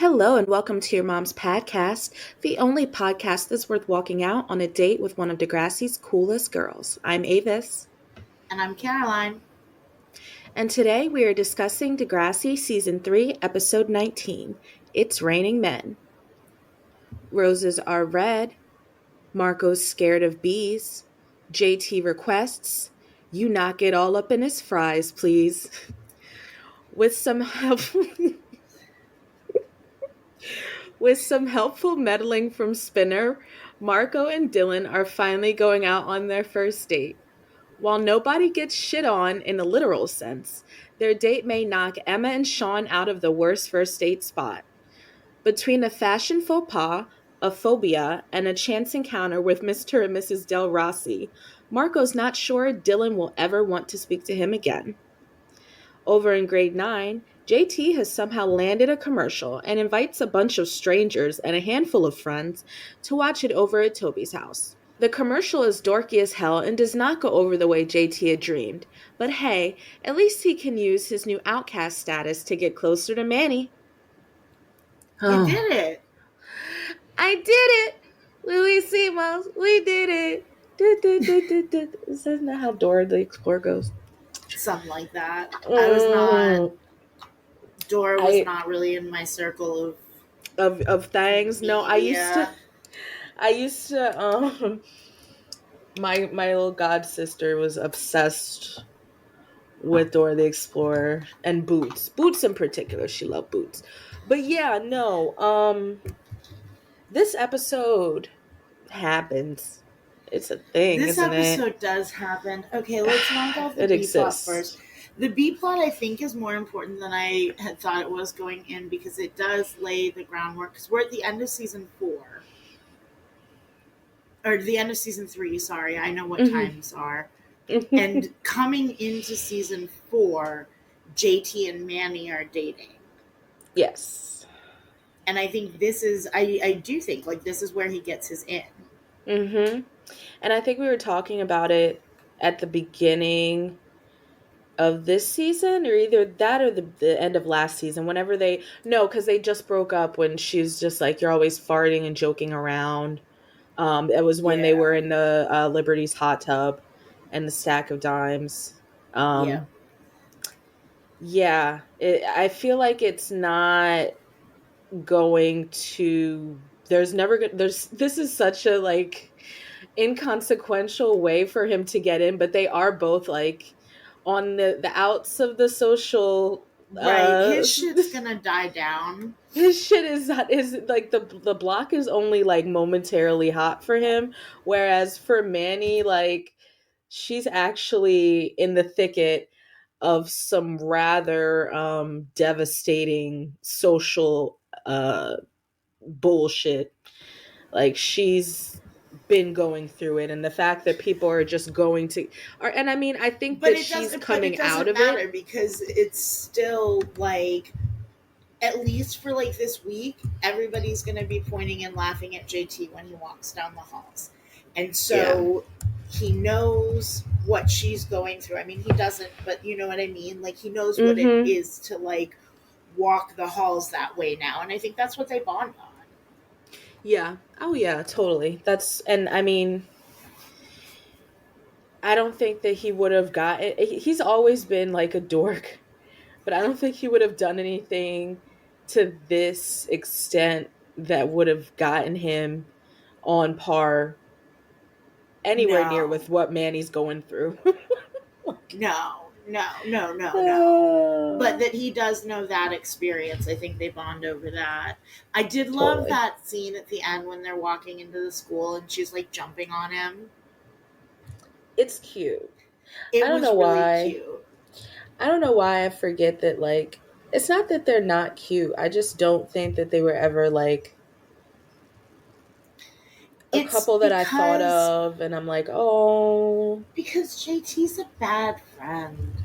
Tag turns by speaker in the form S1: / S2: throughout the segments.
S1: Hello and welcome to your mom's podcast, the only podcast that's worth walking out on a date with one of Degrassi's coolest girls. I'm Avis.
S2: And I'm Caroline.
S1: And today we are discussing Degrassi Season 3, Episode 19, It's Raining Men. Roses are red. Marco's scared of bees. JT requests, you knock it all up in his fries, please. With some help... With some helpful meddling from Spinner, Marco and Dylan are finally going out on their first date. While nobody gets shit on in a literal sense, their date may knock Emma and Sean out of the worst first date spot. Between a fashion faux pas, a phobia, and a chance encounter with Mr. and Mrs. Del Rossi, Marco's not sure Dylan will ever want to speak to him again. Over in grade 9, JT has somehow landed a commercial and invites a bunch of strangers and a handful of friends to watch it over at Toby's house. The commercial is dorky as hell and does not go over the way JT had dreamed. But hey, at least he can use his new outcast status to get closer to Manny.
S2: You did it.
S1: I did it! Louis Simos, we did it! Isn't that how Dora the Explorer goes?
S2: Something like that. Dora was not really in my circle
S1: of things. Media. No, I used to my little god sister was obsessed with Dora the Explorer and Boots in particular. She loved Boots. But yeah, no, this episode happens. It's a thing, isn't it?
S2: This episode does happen. Okay, let's knock off the B plot first. The B plot, I think, is more important than I had thought it was going in because it does lay the groundwork. Because we're at the end of season 4. Or the end of season 3, sorry. I know what times are. And coming into season 4, JT and Manny are dating.
S1: Yes.
S2: And I think this is, I do think, like, this is where he gets his in.
S1: Mm-hmm. And I think we were talking about it at the beginning of this season, or either that or the end of last season, whenever because they just broke up when she's just like, you're always farting and joking around. It was when they were in the Liberty's hot tub and the stack of dimes. I feel like it's not going to, this is such a like inconsequential way for him to get in, but they are both like on the outs of the social.
S2: Right, his shit's gonna die down.
S1: His shit is like the block is only like momentarily hot for him, whereas for Manny, like she's actually in the thicket of some rather devastating social bullshit. Like she's been going through it, and the fact that people are just going to and I mean I think that she's coming out of it
S2: because it's still like, at least for like this week, everybody's going to be pointing and laughing at JT when he walks down the halls, and so he knows what she's going through. I mean, he doesn't, but you know what I mean, like he knows what it is to like walk the halls that way now, and I think that's what they bond on.
S1: Yeah. Oh, yeah, totally. And I mean, I don't think that he would have he's always been like a dork, but I don't think he would have done anything to this extent that would have gotten him on par anywhere near with what Manny's going through.
S2: No. But that he does know that experience. I think they bond over that. I did love that scene at the end when they're walking into the school and she's like jumping on him.
S1: It's cute. I don't know why I forget that like It's not that they're not cute. I just don't think that they were ever like a
S2: It's
S1: couple that I thought of, and I'm like, oh.
S2: because JT's a bad friend.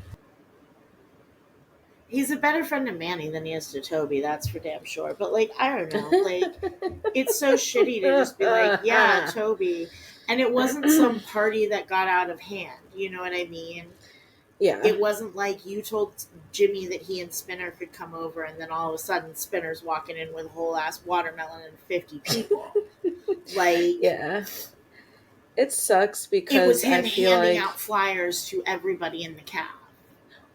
S2: He's a better friend to Manny than he is to Toby, that's for damn sure. But like, I don't know, like it's so shitty to just be like, yeah, Toby. And it wasn't some party that got out of hand. You know what I mean?
S1: Yeah.
S2: It wasn't like you told Jimmy that he and Spinner could come over, and then all of a sudden Spinner's walking in with a whole ass watermelon and 50 people. Like,
S1: Yeah. It sucks
S2: it was
S1: because I
S2: him
S1: feel
S2: handing
S1: like,
S2: out flyers to everybody in the cab.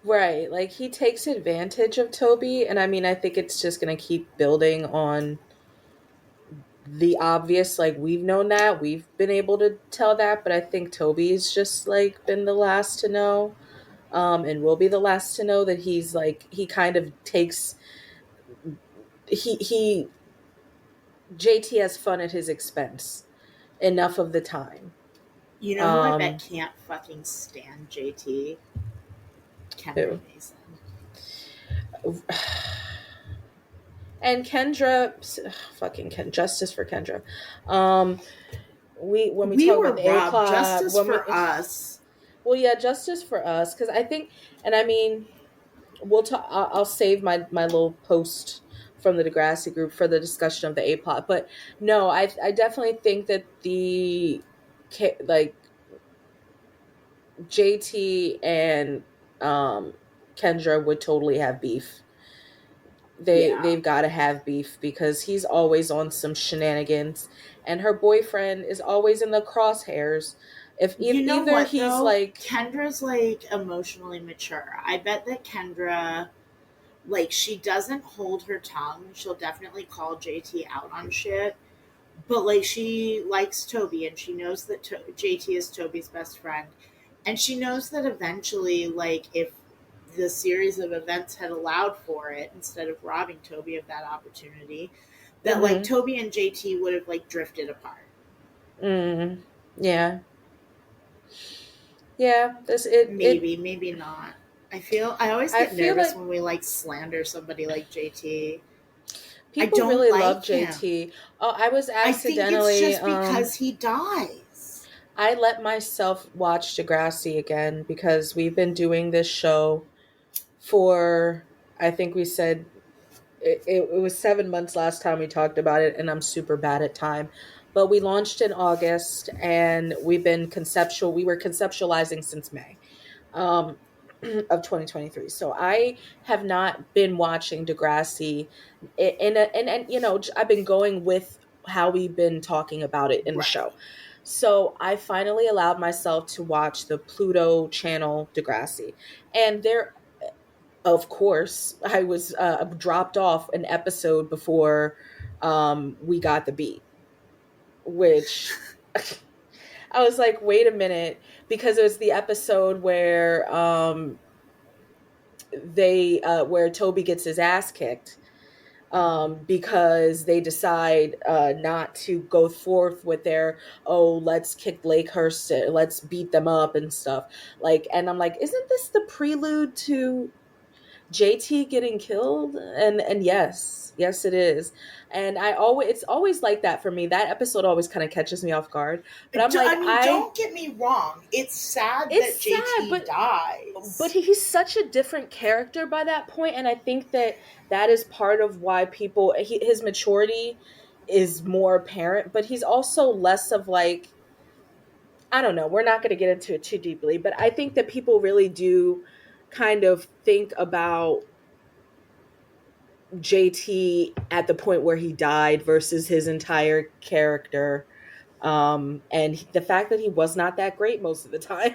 S1: right, like he takes advantage of Toby, and I mean, I think it's just going to keep building on the obvious. Like, we've known that, we've been able to tell that, but I think Toby's just like been the last to know, and will be the last to know that he's like, he kind of takes, he JT has fun at his expense enough of the time.
S2: You know who I bet
S1: Um,
S2: can't fucking stand JT? Kendra
S1: who?
S2: Mason.
S1: And Kendra, fucking justice for Kendra. Um, when we
S2: We
S1: talk
S2: were
S1: about the A
S2: robbed.
S1: plot,
S2: Justice for us.
S1: well, yeah, justice for us, because I think, and I mean, we'll talk. I'll save my little post from the Degrassi group for the discussion of the A plot, but no, I definitely think that the like JT and Kendra would totally have beef.
S2: Yeah.
S1: They've got to have beef because he's always on some shenanigans, and her boyfriend is always in the crosshairs. If
S2: You know
S1: either
S2: what
S1: he's
S2: though?
S1: like,
S2: Kendra's like emotionally mature. I bet that Kendra, like, she doesn't hold her tongue. She'll definitely call JT out on shit. But like, she likes Toby, and she knows that JT is Toby's best friend, and she knows that eventually, like, if the series of events had allowed for it, instead of robbing Toby of that opportunity, that like
S1: mm-hmm,
S2: Toby and JT would have like drifted apart.
S1: mm, yeah, yeah, this it.
S2: Maybe, maybe not. I always
S1: I
S2: get
S1: feel
S2: nervous
S1: like
S2: when we like slander somebody like JT. I
S1: people
S2: don't
S1: really love
S2: like him.
S1: JT. Oh, I was
S2: I think it's
S1: accidentally
S2: just because he dies.
S1: I let myself watch Degrassi again because we've been doing this show for, I think we said it was 7 months last time we talked about it, and I'm super bad at time. But we launched in August, and we were conceptualizing since May um, of 2023. So I have not been watching Degrassi, and you know, I've been going with how we've been talking about it in the
S2: Right.
S1: show. So I finally allowed myself to watch the Pluto channel Degrassi, and there, of course, I was dropped off an episode before we got the beat, which I was like, wait a minute, because it was the episode where Toby gets his ass kicked because they decide not to go forth with their, oh, let's kick Lakehurst, let's beat them up and stuff. Like, and I'm like, isn't this the prelude to JT getting killed? And yes it is. And it's always like that for me. That episode always kind of catches me off guard. But I'm like,
S2: I mean, don't get me wrong. It's sad that
S1: it's sad,
S2: JT
S1: but
S2: dies.
S1: he's such a different character by that point, and I think that that is part of why his maturity is more apparent, but he's also less of like, I don't know, we're not going to get into it too deeply, but I think that people really do kind of think about JT at the point where he died versus his entire character. And the fact that he was not that great most of the time,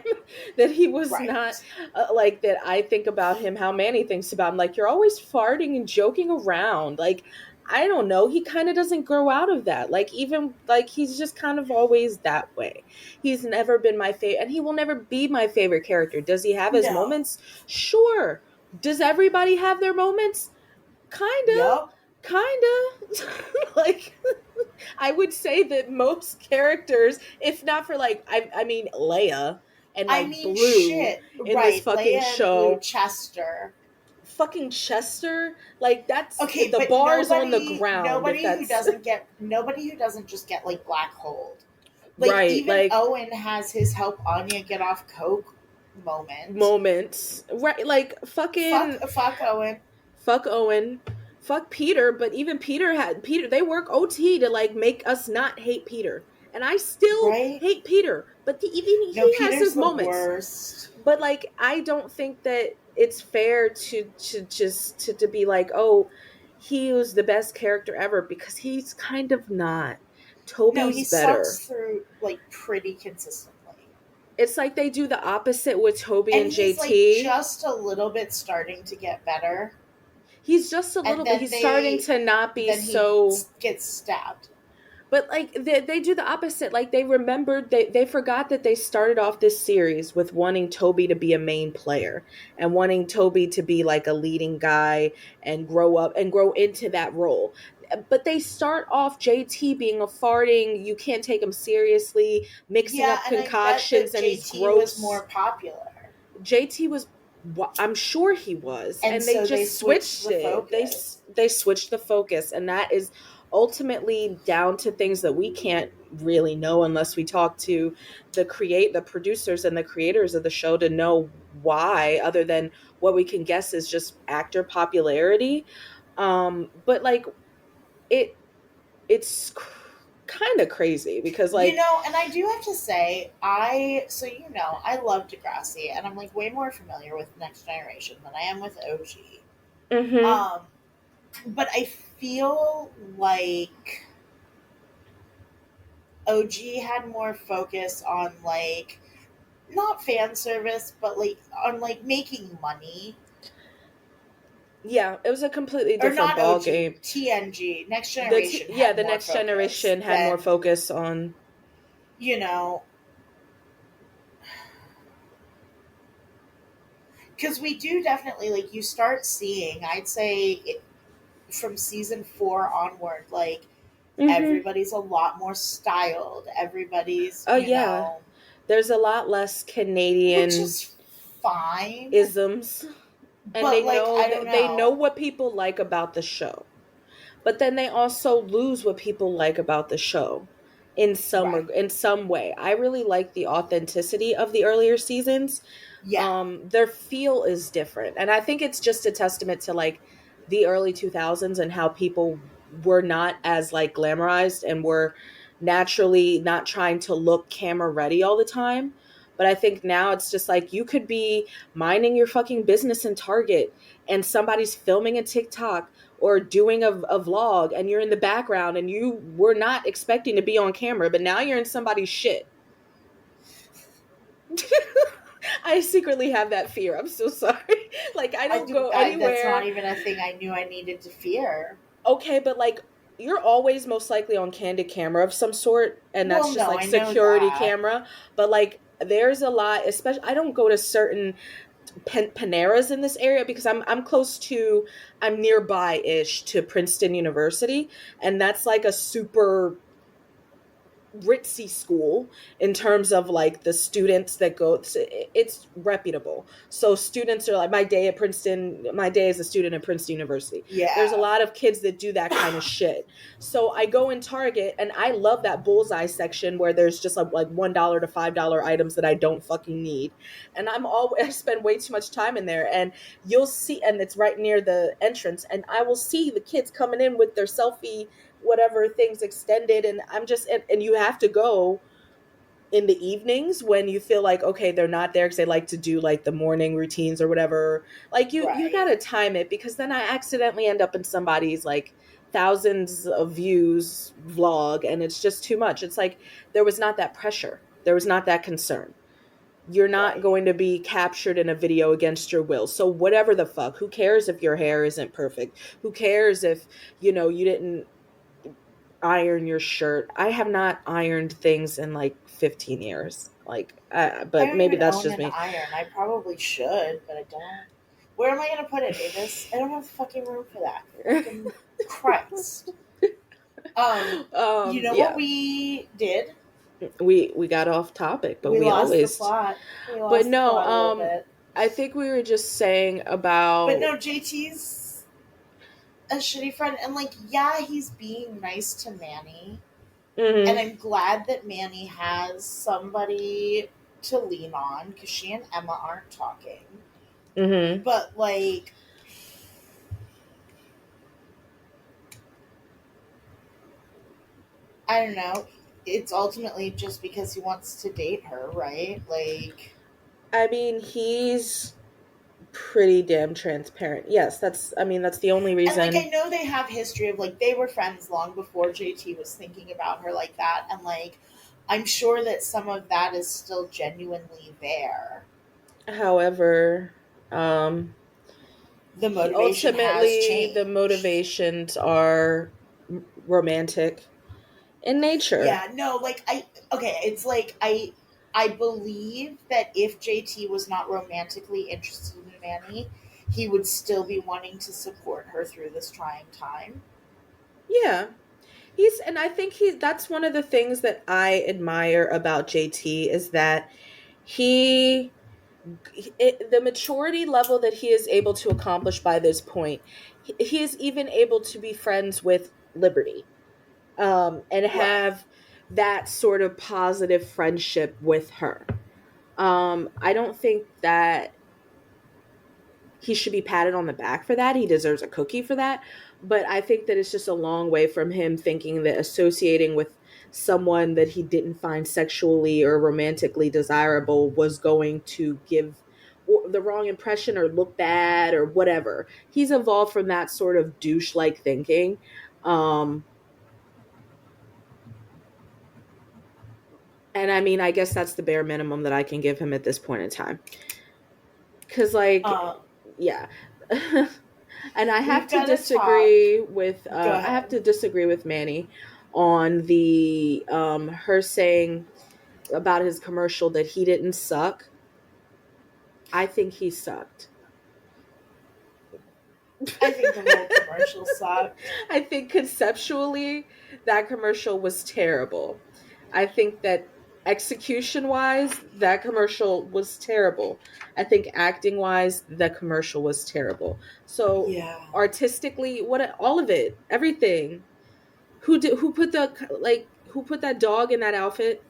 S1: that he was not
S2: Right.
S1: like that. I think about him, how Manny thinks about him, like, you're always farting and joking around. Like, I don't know, he kind of doesn't grow out of that. Like, even like, he's just kind of always that way. He's never been my favorite, and he will never be my favorite character. Does he have his
S2: No.
S1: moments? Sure. Does everybody have their moments? Kinda,
S2: Yup.
S1: kinda. Like, I would say that most characters, if not for like, I mean, Leia and
S2: I
S1: like
S2: mean,
S1: Blue
S2: shit.
S1: in this
S2: Right.
S1: fucking
S2: Leia and Blue
S1: show,
S2: Chester.
S1: fucking Chester, like that's
S2: okay,
S1: the
S2: but
S1: bars on the ground. If that's
S2: nobody who doesn't just get like black hold. Like
S1: right,
S2: even
S1: like
S2: Owen has his help Anya get off coke moment.
S1: moments, right? Like fucking
S2: Fuck Owen.
S1: fuck Owen, fuck Peter. But even Peter. They work OT to like make us not hate Peter, and I still
S2: Right?
S1: hate Peter. But even
S2: No,
S1: he has
S2: Peter's
S1: his
S2: the
S1: moments.
S2: worst.
S1: But like, I don't think that it's fair to just to be like, oh, he was the best character ever, because he's kind of not.
S2: No, he
S1: Toby's
S2: sucks
S1: better.
S2: through like pretty consistently.
S1: It's like they do the opposite with Toby
S2: And
S1: and
S2: he's like
S1: JT.
S2: just a little bit starting to get better.
S1: He's just a
S2: And
S1: little bit. He's starting to not be
S2: then he
S1: so.
S2: gets stabbed.
S1: But like they do the opposite. Like they remembered, they forgot that they started off this series with wanting Toby to be a main player and wanting Toby to be like a leading guy and grow up and grow into that role. But they start off JT being a farting, you can't take him seriously, mixing
S2: Yeah,
S1: up
S2: and I bet
S1: concoctions,
S2: that
S1: and he's
S2: JT was
S1: gross.
S2: more popular.
S1: JT was, I'm sure he was,
S2: And
S1: and they
S2: so they
S1: just
S2: switched
S1: switched
S2: the
S1: it.
S2: focus.
S1: They switched the focus, and that is ultimately down to things that we can't really know unless we talk to the producers and the creators of the show to know why, other than what we can guess is just actor popularity. But like it it's kind of crazy because
S2: You
S1: like
S2: know, and I do have to say, I love Degrassi, and I'm like way more familiar with Next Generation than I am with OG.
S1: mhm.
S2: Um, but I feel like OG had more focus on like not fan service, but like on like making money.
S1: Yeah, it was a completely
S2: Or
S1: different
S2: not
S1: ball
S2: OG,
S1: game.
S2: TNG. Next Generation
S1: Yeah,
S2: had
S1: the
S2: more
S1: next
S2: focus
S1: generation had more
S2: than,
S1: focus on.
S2: you know, because we do definitely like you start seeing, I'd say from season 4 onward, like
S1: Mhm.
S2: everybody's a lot more styled. Everybody's,
S1: Oh yeah, there's a lot less
S2: which
S1: Canadian
S2: is fine,
S1: isms, and
S2: but like I don't
S1: they know
S2: know.
S1: what people like about the show, but then they also lose what people like about the show
S2: Right.
S1: in some way. I really like the authenticity of the earlier seasons.
S2: Yeah.
S1: Their feel is different, and I think it's just a testament to like the early 2000s and how people were not as like glamorized and were naturally not trying to look camera ready all the time. But I think now it's just like you could be minding your fucking business in Target and somebody's filming a TikTok or doing a vlog and you're in the background and you were not expecting to be on camera, but now you're in somebody's shit. I secretly have that fear. I'm so sorry. Like I don't go
S2: That's not
S1: anywhere.
S2: even a thing I knew I needed to fear.
S1: Okay, but like you're always most likely on candid camera of some sort, and
S2: Well,
S1: that's just
S2: no,
S1: like
S2: I know
S1: security
S2: that.
S1: camera. But like there's a lot, especially I don't go to certain Paneras in this area because I'm nearby ish to Princeton University, and that's like a super ritzy school in terms of like the students that go, it's reputable. So students are like, my day as a student at Princeton University, there's a
S2: Yeah.
S1: lot of kids that do that kind of shit. So I go in Target and I love that bullseye section where there's just like $1 to $5 items that I don't fucking need, and I spend way too much time in there, and you'll see, and it's right near the entrance, and I will see the kids coming in with their selfie whatever things extended, and and you have to go in the evenings when you feel like okay they're not there because they like to do like the morning routines or whatever. Like you
S2: Right.
S1: gotta time it because then I accidentally end up in somebody's like thousands of views vlog and it's just too much. It's like there was not that pressure, there was not that concern. You're not
S2: Right.
S1: going to be captured in a video against your will, so whatever the fuck, who cares if your hair isn't perfect, who cares if you didn't iron your shirt. I have not ironed things in like 15 years. Like,
S2: I
S1: but
S2: don't
S1: maybe
S2: even
S1: that's
S2: own
S1: just
S2: an
S1: me.
S2: iron. I probably should, but I don't. Where am I going to put it, Avis? I don't have fucking room for that. Fucking Christ. You know what
S1: Yeah,
S2: we did?
S1: we got off topic, but
S2: We
S1: we
S2: lost the
S1: always,
S2: plot. We
S1: but
S2: lost the
S1: no,
S2: plot a little bit.
S1: I think we were just saying about.
S2: But no, JT's a shitty friend, and like, yeah, he's being nice to Manny, and
S1: Mm-hmm.
S2: I'm glad that Manny has somebody to lean on because she and Emma aren't talking.
S1: Mm-hmm.
S2: But like, I don't know. It's ultimately just because he wants to date her, right? Like,
S1: I mean, he's pretty damn transparent. Yes, that's the only
S2: and like, I
S1: reason.
S2: know they have history of like they were friends long before JT was thinking about her like that, and like, I'm sure that some of that is still genuinely there.
S1: However, um,
S2: The motivation has
S1: ultimately the
S2: changed.
S1: motivations are romantic in nature.
S2: Yeah, no, like I okay, it's like I believe that if JT was not romantically interested in Manny, he would still be wanting to support her through this trying time.
S1: Yeah. And I think that's one of the things that I admire about JT is that he the maturity level that he is able to accomplish by this point, he is even able to be friends with Liberty, and
S2: Right.
S1: have that sort of positive friendship with her. I don't think that he should be patted on the back for that. He deserves a cookie for that. But I think that it's just a long way from him thinking that associating with someone that he didn't find sexually or romantically desirable was going to give the wrong impression or look bad or whatever. He's evolved from that sort of douche like thinking. Um, and I mean, I guess that's the bare minimum that I can give him at this point in time. Because, like,
S2: Um,
S1: yeah. And
S2: we've got to talk. Go
S1: I have
S2: ahead.
S1: to disagree with Manny on the her saying about his commercial that he didn't suck. I think he sucked.
S2: I think the whole commercial sucked.
S1: I think conceptually that commercial was terrible. I think that execution wise that commercial was terrible. I think acting wise the commercial was terrible. So
S2: Yeah.
S1: artistically, what all of it, everything. Who put that dog in that outfit?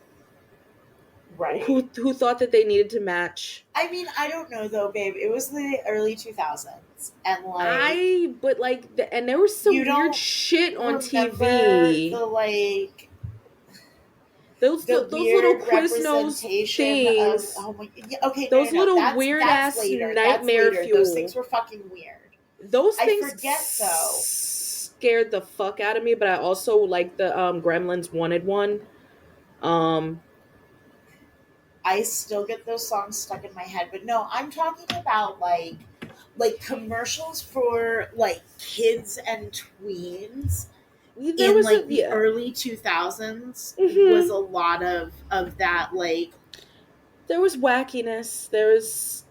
S2: Right.
S1: Who thought that they needed to match?
S2: I mean, I don't know though, babe. It was the early 2000s, and like,
S1: I but like and there was
S2: you
S1: some weird
S2: don't
S1: shit on
S2: remember
S1: TV.
S2: the like
S1: Those
S2: the
S1: those little
S2: weird
S1: Quiznos
S2: representation of,
S1: things,
S2: oh my, yeah, okay, no,
S1: those
S2: no, no,
S1: little
S2: that's
S1: weird
S2: that's
S1: ass
S2: later, that's
S1: nightmare
S2: later, those things
S1: fuel.
S2: were fucking weird.
S1: Those
S2: I
S1: things
S2: forget though.
S1: scared the fuck out of me, but I also like the Gremlins wanted one. Um
S2: I still get those songs stuck in my head, but no, I'm talking about like commercials for like kids and tweens
S1: there
S2: in
S1: was a
S2: like the
S1: yeah.
S2: early 2000s was
S1: Mhm.
S2: a lot of that, like,
S1: There was wackiness. There was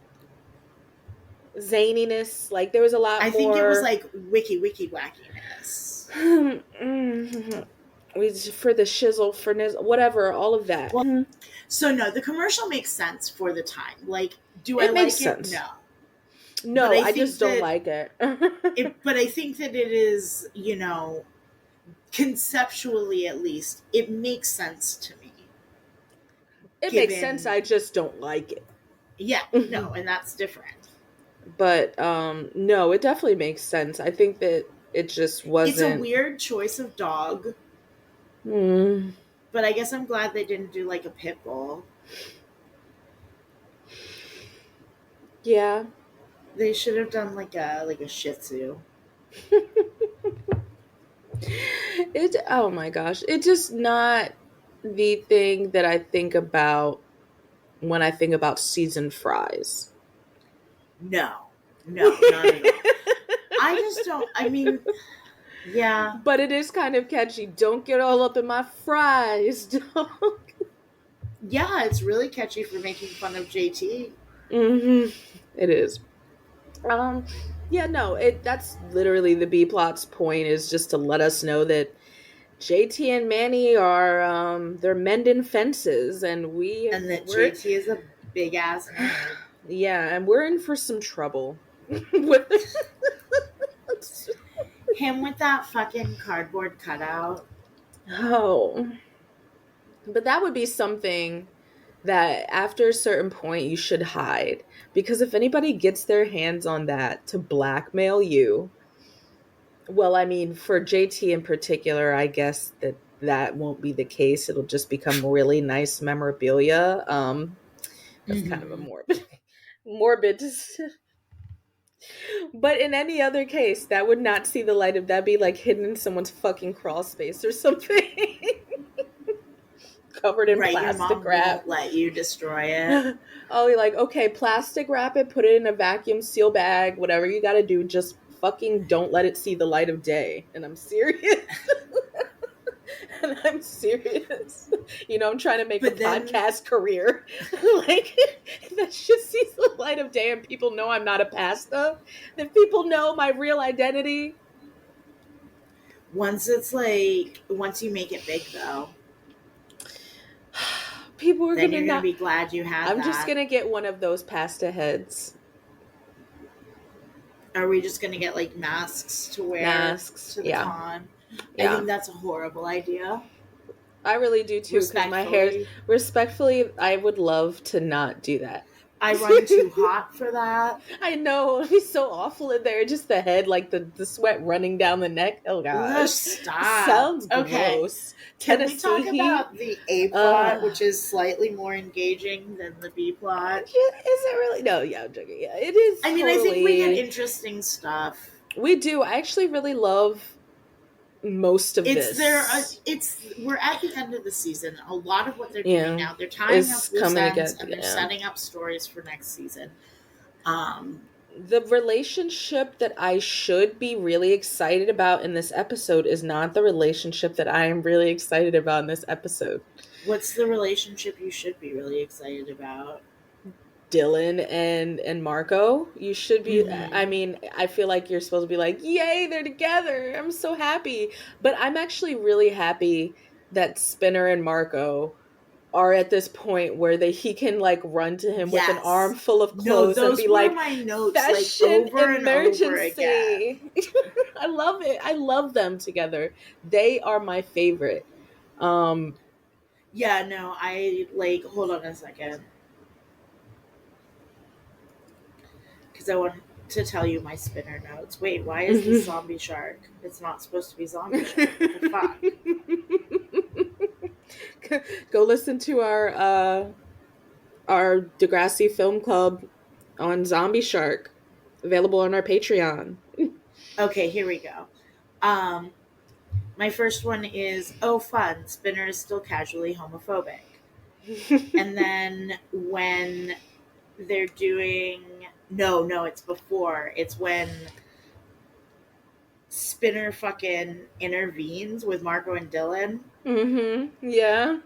S1: zaniness. Like there was a lot
S2: I think it was
S1: more
S2: like wiki wackiness.
S1: for the shizzle, for whatever, all of that.
S2: Well, so no, the commercial makes sense for the time. Like, do I
S1: It makes
S2: like it?
S1: sense.
S2: No. But
S1: No,
S2: I
S1: I just
S2: think
S1: don't
S2: that
S1: like it.
S2: but I think that it is, conceptually at least, it makes sense to me.
S1: It makes sense.
S2: Given,
S1: I just don't like it.
S2: yeah, no, and that's different.
S1: But no, it definitely makes sense. I think that it just
S2: It's a
S1: wasn't.
S2: weird choice of dog,
S1: Mm,
S2: but I guess I'm glad they didn't do like a pit bull.
S1: yeah.
S2: They should have done like a Shih Tzu.
S1: It. Oh my gosh, it's just not the thing that I think about when I think about seasoned fries.
S2: No, no, not at all. I just don't. I mean, yeah,
S1: But it is kind of catchy. Don't get all up in my fries, dog.
S2: yeah, it's really catchy for making fun of JT.
S1: Hmm. It is. Um, yeah, no, that's literally the B plot's point is just to let us know that JT and Manny are they're mending fences and
S2: And that
S1: we're
S2: JT is a big ass nerd.
S1: Yeah, and we're in for some trouble. with
S2: Him with that fucking cardboard cutout.
S1: Oh. But that would be something that after a certain point you should hide. Because if anybody gets their hands on that to blackmail you, well, I mean, for JT in particular, I guess that won't be the case. It'll just become really nice memorabilia. That's kind of a morbid. But in any other case, that would not see the light of that'd be like hidden in someone's fucking crawl space or something. Covered in
S2: Right, your
S1: plastic
S2: mom
S1: wrap.
S2: won't let you destroy it.
S1: Oh, you're like, okay, plastic wrap it, put it in a vacuum seal bag, whatever you gotta do, just fucking don't let it see the light of day. And I'm serious. And I'm serious. You know, I'm trying to make a podcast career. Like, if that shit sees the light of day and people know I'm not a pasta, then people know my real identity.
S2: Once you make it big, though,
S1: people are
S2: gonna be glad you had
S1: I'm just gonna get one of those pasta heads.
S2: Are we just gonna get like masks to wear to the con? Yeah. I think that's a horrible idea.
S1: I really do too, because my hair, respectfully, I would love to not do that.
S2: I run too hot for that.
S1: I know, it'd be so awful in there. Just the head, like the sweat running down the neck. Oh gosh,
S2: stop.
S1: Sounds gross.
S2: Can we talk about the A plot, which is slightly more engaging than the B plot?
S1: Is it really? No, yeah, I'm joking. Yeah, it is.
S2: I mean, I think we get interesting stuff.
S1: We do. I actually really love most of this.
S2: We're at the end of the season. A lot of what they're doing now, they're tying up loose ends and they're setting up stories for next season.
S1: The relationship that I should be really excited about in this episode is not the relationship that I am really excited about in this episode.
S2: What's the relationship you should be really excited about?
S1: Dylan and Marco. You should be. I mean, I feel like you're supposed to be like, yay, they're together. I'm so happy. But I'm actually really happy that Spinner and Marco are at this point where he can like run to him with an arm full of clothes and be like,
S2: my notes,
S1: fashion
S2: over
S1: emergency.
S2: And over again.
S1: I love it. I love them together. They are my favorite.
S2: Yeah, no, I hold on a second. Because I want to tell you my Spinner notes. Wait, why is this zombie shark? It's not supposed to be zombie shark. What the
S1: fuck? Go listen to our Degrassi Film Club on Zombie Shark, available on our Patreon.
S2: Okay, here we go. My first one is, fun. Spinner is still casually homophobic. And then when they're doing... No, it's before. It's when Spinner fucking intervenes with Marco and Dylan.
S1: Yeah.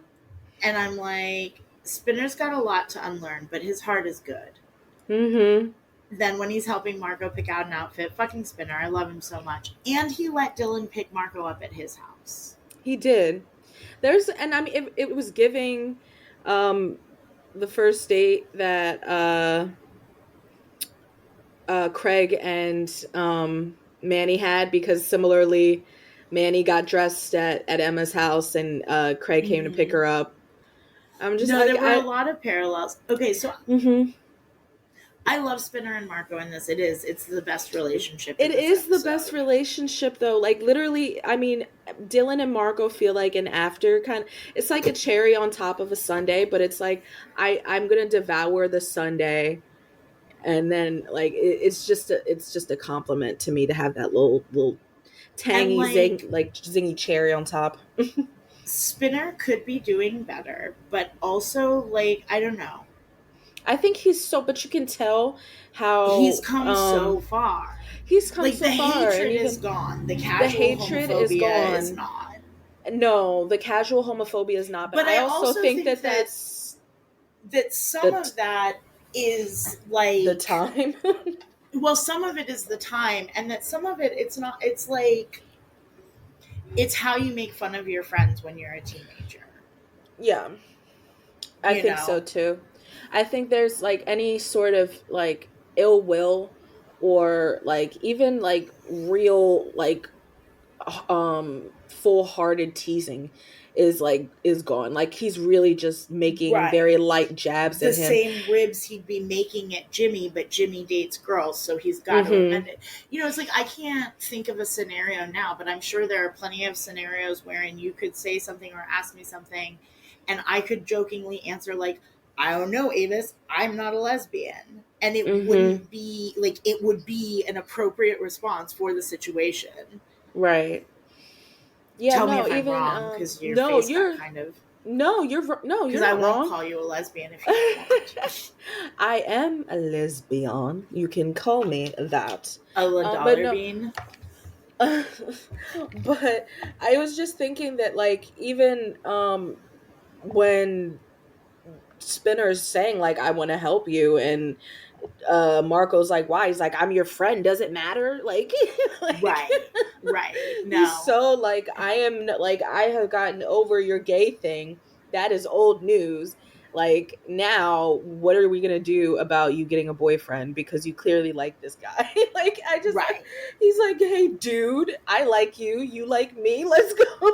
S2: And I'm like, Spinner's got a lot to unlearn, but his heart is good. Then when he's helping Marco pick out an outfit, fucking Spinner, I love him so much. And he let Dylan pick Marco up at his house.
S1: He did. It was giving the first date that Craig and Manny had, because similarly Manny got dressed at Emma's house and Craig came to pick her up. I'm just
S2: there were a lot of parallels. Okay, so I love Spinner and Marco in this. It's the best relationship.
S1: It is the best relationship, though. Like, literally, I mean, Dylan and Marco feel like an after kind of... It's like a cherry on top of a sundae, but it's like, I'm going to devour the sundae. And then, like, it's just a compliment to me to have that little tangy, zingy cherry on top.
S2: Spinner could be doing better, but also, like, I don't know.
S1: I think but you can tell how
S2: he's come so far.
S1: He's come so far.
S2: The hatred is gone. The casual homophobia is not.
S1: No, the casual homophobia is not. But I also think that
S2: some of that is like
S1: the time.
S2: Well, some of it is the time, and that some of it it's not. It's like it's how you make fun of your friends when you're a teenager.
S1: Yeah, I think so too. I think there's like any sort of like ill will or like even like real like full-hearted teasing is gone. Like he's really just making very
S2: Right.
S1: light jabs
S2: The
S1: at him.
S2: same ribs he'd be making at Jimmy, but Jimmy dates girls, so he's got to
S1: Mhm.
S2: amend it. It's like I can't think of a scenario now, but I'm sure there are plenty of scenarios wherein you could say something or ask me something, and I could jokingly answer like, "I don't know, Avis, I'm not a lesbian," and it
S1: Mhm.
S2: wouldn't be like it would be an appropriate response for the situation.
S1: Right. Yeah,
S2: Tell me
S1: no,
S2: if I'm
S1: even
S2: wrong, because your face got kind of.
S1: no,
S2: Because
S1: you're
S2: I
S1: not
S2: won't
S1: wrong.
S2: call you a lesbian if you don't want.
S1: I am a lesbian. You can call me that.
S2: A
S1: But
S2: dollar
S1: no,
S2: bean.
S1: but I was just thinking that like even when Spinner's saying like I want to help you and Marco's like why? He's like I'm your friend, does it matter? Like like
S2: Right. Right.
S1: he's
S2: No.
S1: so like I have gotten over your gay thing. That is old news. Like now what are we going to do about you getting a boyfriend because you clearly like this guy? Like I just
S2: Right.
S1: he's like, "Hey dude, I like you, you like me. Let's go."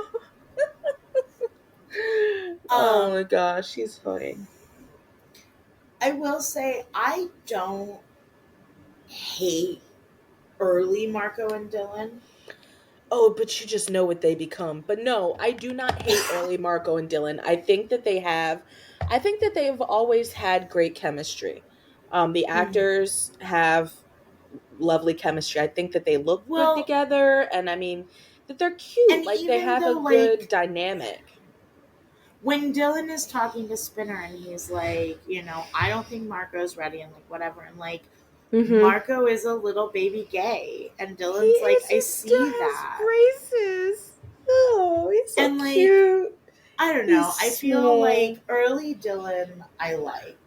S1: Oh
S2: Um,
S1: my gosh, he's funny.
S2: I will say I don't hate early Marco and Dylan.
S1: Oh, but you just know what they become. But no, I do not hate early Marco and Dylan. I think that they've always had great chemistry. The
S2: Mhm.
S1: actors have lovely chemistry. I think that they look good
S2: Well,
S1: together, and I mean that they're
S2: and
S1: cute. Like they
S2: even
S1: have a
S2: though
S1: good
S2: like
S1: dynamic.
S2: when Dylan is talking to Spinner and he's like, I don't think Marco's ready and like whatever, and like
S1: Mm-hmm.
S2: Marco is a little baby gay, and
S1: He
S2: Dylan's like,
S1: is.
S2: I
S1: He still
S2: see
S1: has
S2: that,
S1: braces. Oh, he's so
S2: and like
S1: cute.
S2: I don't know.
S1: He's
S2: I feel
S1: small.
S2: like early Dylan I like.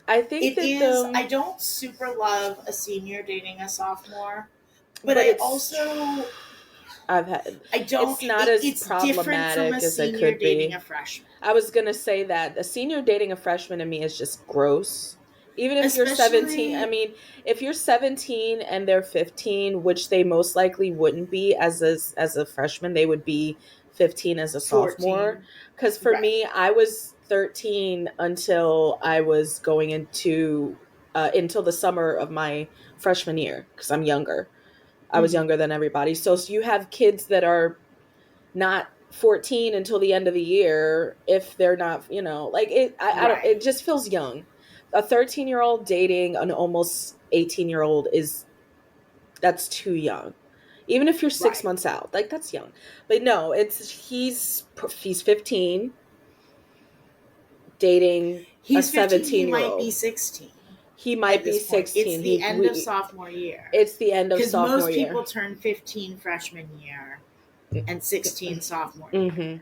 S1: I think
S2: It
S1: that
S2: is, I
S1: the
S2: don't super love a senior dating a sophomore, but
S1: but
S2: I
S1: it's
S2: also,
S1: I've had
S2: I don't,
S1: it's not as
S2: it's different from a
S1: problematic as it
S2: senior
S1: could
S2: dating a
S1: be.
S2: freshman.
S1: I was gonna say that a senior dating a freshman to me is just gross. Even if you're 17, I
S2: Especially
S1: mean, if you're 17 and they're 15, which they most likely wouldn't be as a freshman, they would be 15 as a sophomore.
S2: 14.
S1: Because for
S2: Right.
S1: me, I was 13 until I was going into until the summer of my freshman year because I'm younger. I was
S2: Mm-hmm.
S1: younger than everybody. So you have kids that are not 14 until the end of the year if they're not, like I don't, it
S2: Right.
S1: just feels young. A 13-year-old dating an almost 18-year-old is that's too young. Even if you're 6
S2: Right.
S1: months out, like that's young. But no, he's 15 dating a
S2: He's 15, he
S1: 17 year
S2: might be
S1: old.
S2: 16
S1: He
S2: at
S1: might be
S2: this point. It's
S1: 16.
S2: the end of sophomore year.
S1: It's the end of
S2: Because
S1: sophomore
S2: most
S1: year.
S2: people turn 15 freshman year and 16 sophomore year.
S1: Mhm.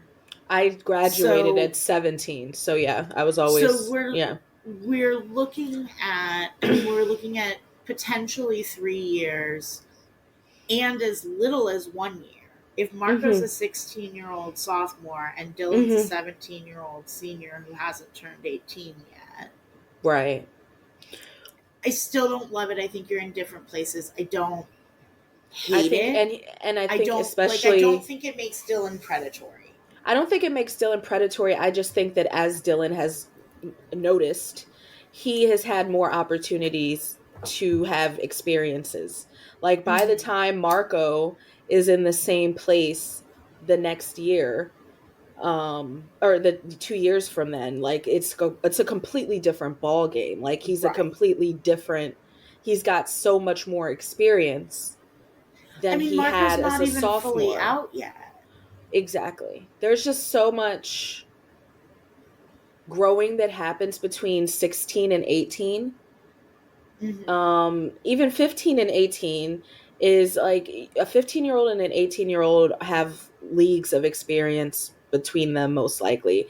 S1: I graduated
S2: So
S1: at 17. So yeah, I was
S2: so
S1: always
S2: we're
S1: yeah.
S2: we're looking at I mean we're looking at potentially 3 years and as little as 1 year. If Marco's a
S1: Mhm.
S2: 16-year-old sophomore and Dylan's a
S1: Mhm.
S2: 17-year-old senior who hasn't turned 18 yet,
S1: Right.
S2: I still don't love it. I think you're in different places. I don't
S1: I
S2: hate
S1: think
S2: it.
S1: and I
S2: I
S1: think
S2: don't like I don't
S1: especially
S2: think it makes Dylan predatory.
S1: I don't think it makes Dylan predatory. I just think that as Dylan has noticed, he has had more opportunities to have experiences. Like by the
S2: Mm-hmm.
S1: time Marco is in the same place the next year, or the 2 years from then, like it's a completely different ball game. Like
S2: Right.
S1: he's got so much more experience
S2: I
S1: than
S2: mean,
S1: he
S2: Marco's
S1: had as
S2: not
S1: a
S2: even fully
S1: sophomore.
S2: out yet.
S1: Exactly. There's just so much growing that happens between 16 and 18.
S2: Mm-hmm.
S1: Even 15 and 18 is like a 15-year-old and an 18-year-old have leagues of experience between them most likely.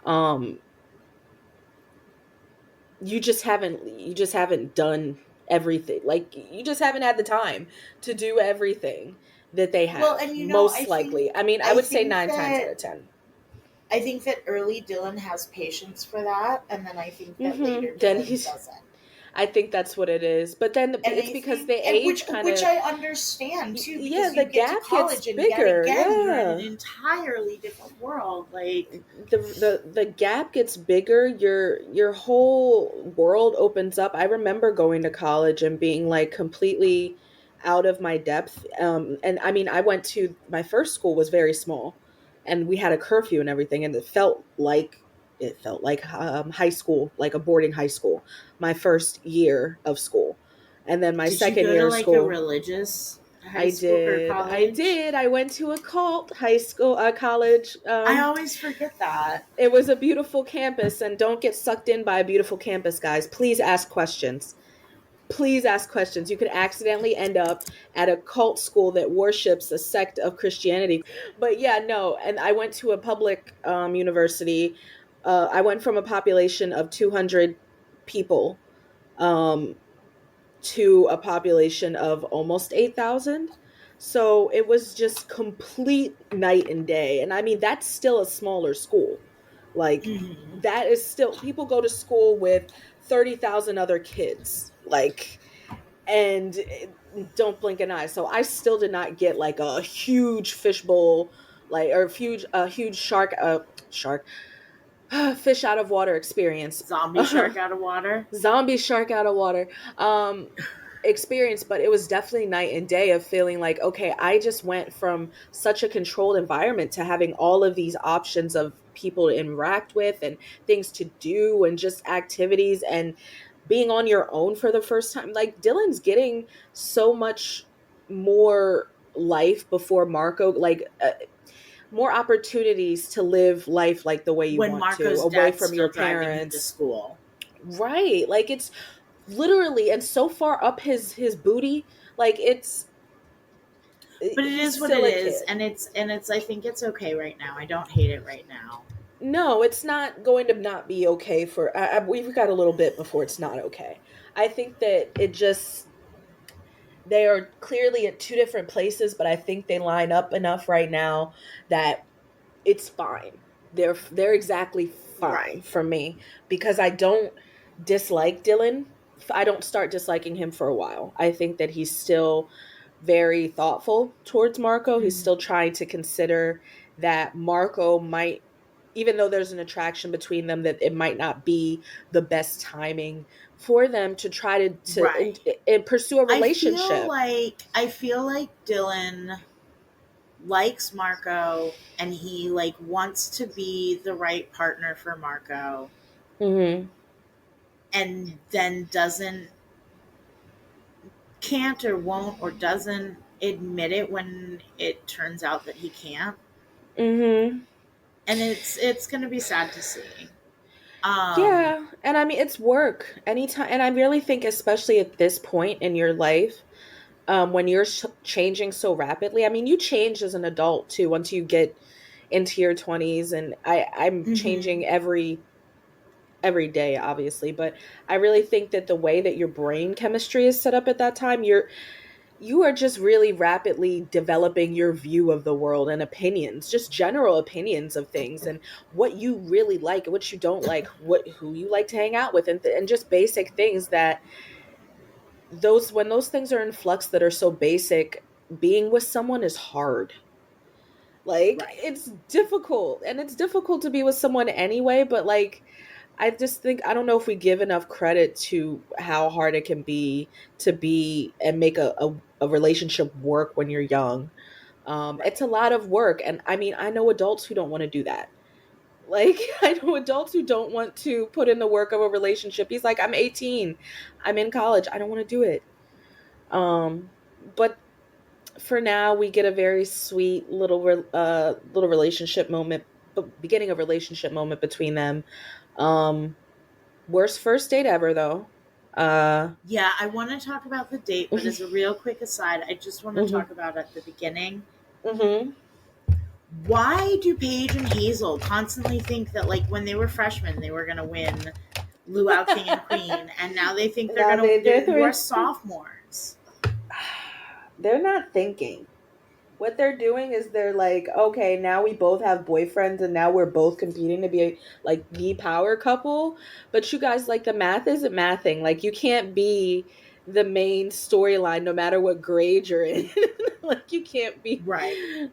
S1: Um you just haven't done everything. Like you just haven't had the time to do everything that they
S2: Well,
S1: have
S2: and
S1: most
S2: I think
S1: likely. I mean, I
S2: I
S1: would say
S2: think
S1: 9 times out
S2: that
S1: of 10.
S2: I think that early Dylan has patience for that, and then I think that later
S1: Then
S2: Dylan doesn't.
S1: I think that's what it is. But then
S2: And
S1: it's
S2: I
S1: because
S2: think,
S1: the age kind of,
S2: which I understand too,
S1: yeah,
S2: because
S1: the
S2: you get to
S1: gap gets
S2: college and yet
S1: bigger.
S2: again you're in an
S1: Yeah.
S2: entirely different world. Like,
S1: The gap gets bigger, your whole world opens up. I remember going to college and being like completely out of my depth. And I mean, I went to my first school was very small, and we had a curfew and everything, and it felt like high school, like a boarding high school, my first year of school. And then my
S2: did you
S1: second
S2: go
S1: year
S2: to
S1: of
S2: like a
S1: school,
S2: religious high
S1: I
S2: school or
S1: did. I
S2: college?
S1: did. I went to a cult high school, college.
S2: I always forget that.
S1: It was a beautiful campus, and don't get sucked in by a beautiful campus, guys. Please ask questions. Please ask questions. You could accidentally end up at a cult school that worships a sect of Christianity. But yeah, no. And I went to a public university. I went from a population of 200 people um, to a population of almost 8,000. So it was just complete night and day. And I mean, that's still a smaller school. Like,
S2: Mm-hmm.
S1: that is still, people go to school with 30,000 other kids. Like, and don't blink an eye. So I still did not get like a huge fishbowl, like, or a huge shark, fish out of water experience.
S2: Zombie shark out of water.
S1: Zombie shark out of water. Um, experience, but it was definitely night and day of feeling like, okay, I just went from such a controlled environment to having all of these options of people to interact with and things to do and just activities and being on your own for the first time. Like, Dylan's getting so much more life before Marco, like more opportunities to live life like the way you
S2: When
S1: want to,
S2: Marco's
S1: away
S2: dad's
S1: from
S2: still
S1: your
S2: driving him to
S1: parents.
S2: school.
S1: Right. Like, it's literally, and so far up his booty, like,
S2: But it
S1: he's
S2: is what
S1: still
S2: it
S1: a
S2: is,
S1: kid.
S2: and it's I think it's okay right now. I don't hate it right now.
S1: No, it's not going to not be okay for we've got a little bit before it's not okay. I think that it just, they are clearly at two different places, but I think they line up enough right now that it's fine. They're exactly
S2: Right.
S1: fine for me, because I don't dislike Dylan. I don't start disliking him for a while. I think that he's still very thoughtful towards Marco. He's
S2: Mm-hmm.
S1: still trying to consider that Marco might, even though there's an attraction between them, that it might not be the best timing for them to try
S2: Right.
S1: and pursue a relationship.
S2: I feel like Dylan likes Marco and he like wants to be the right partner for Marco
S1: Hmm.
S2: and then doesn't can't or won't or doesn't admit it when it turns out that he can't.
S1: Hmm.
S2: And it's going to be sad to see. Um
S1: Yeah, and I mean, it's work anytime, and I really think, especially at this point in your life, when you're changing so rapidly. I mean, you change as an adult too once you get into your 20s, and I'm
S2: mhm.
S1: changing every day, obviously, but I really think that the way that your brain chemistry is set up at that time, you are just really rapidly developing your view of the world and opinions, just general opinions of things, and what you really like and what you don't like, who you like to hang out with, and just basic things that, those when those things are in flux that are so basic, being with someone is hard. Like,
S2: Right.
S1: it's difficult, and it's difficult to be with someone anyway, but like, I just think, I don't know if we give enough credit to how hard it can be to be and make a relationship work when you're young. It's
S2: Right.
S1: a lot of work, and I mean, I know adults who don't want to do that. Like, I know adults who don't want to put in the work of a relationship. He's like, I'm 18, I'm in college, I don't want to do it. But for now, we get a very sweet little relationship moment, beginning of relationship moment between them. Um, Worst first date ever, though.
S2: Yeah, I want to talk about the date, but as a real quick aside, I just want to
S1: Mhm,
S2: talk about at the beginning.
S1: mhm.
S2: Why do Paige and Hazel constantly think that like when they were freshmen they were gonna win Luau King and Queen, and now they think they're
S1: Now
S2: gonna
S1: they're
S2: you are
S1: three.
S2: sophomores.
S1: They're not thinking. what they're doing is they're like, okay, now we both have boyfriends and now we're both competing to be like the power couple. But you guys, like, the math isn't mathing. Like, you can't be the main storyline no matter what grade you're in. Like, you can't be
S2: right.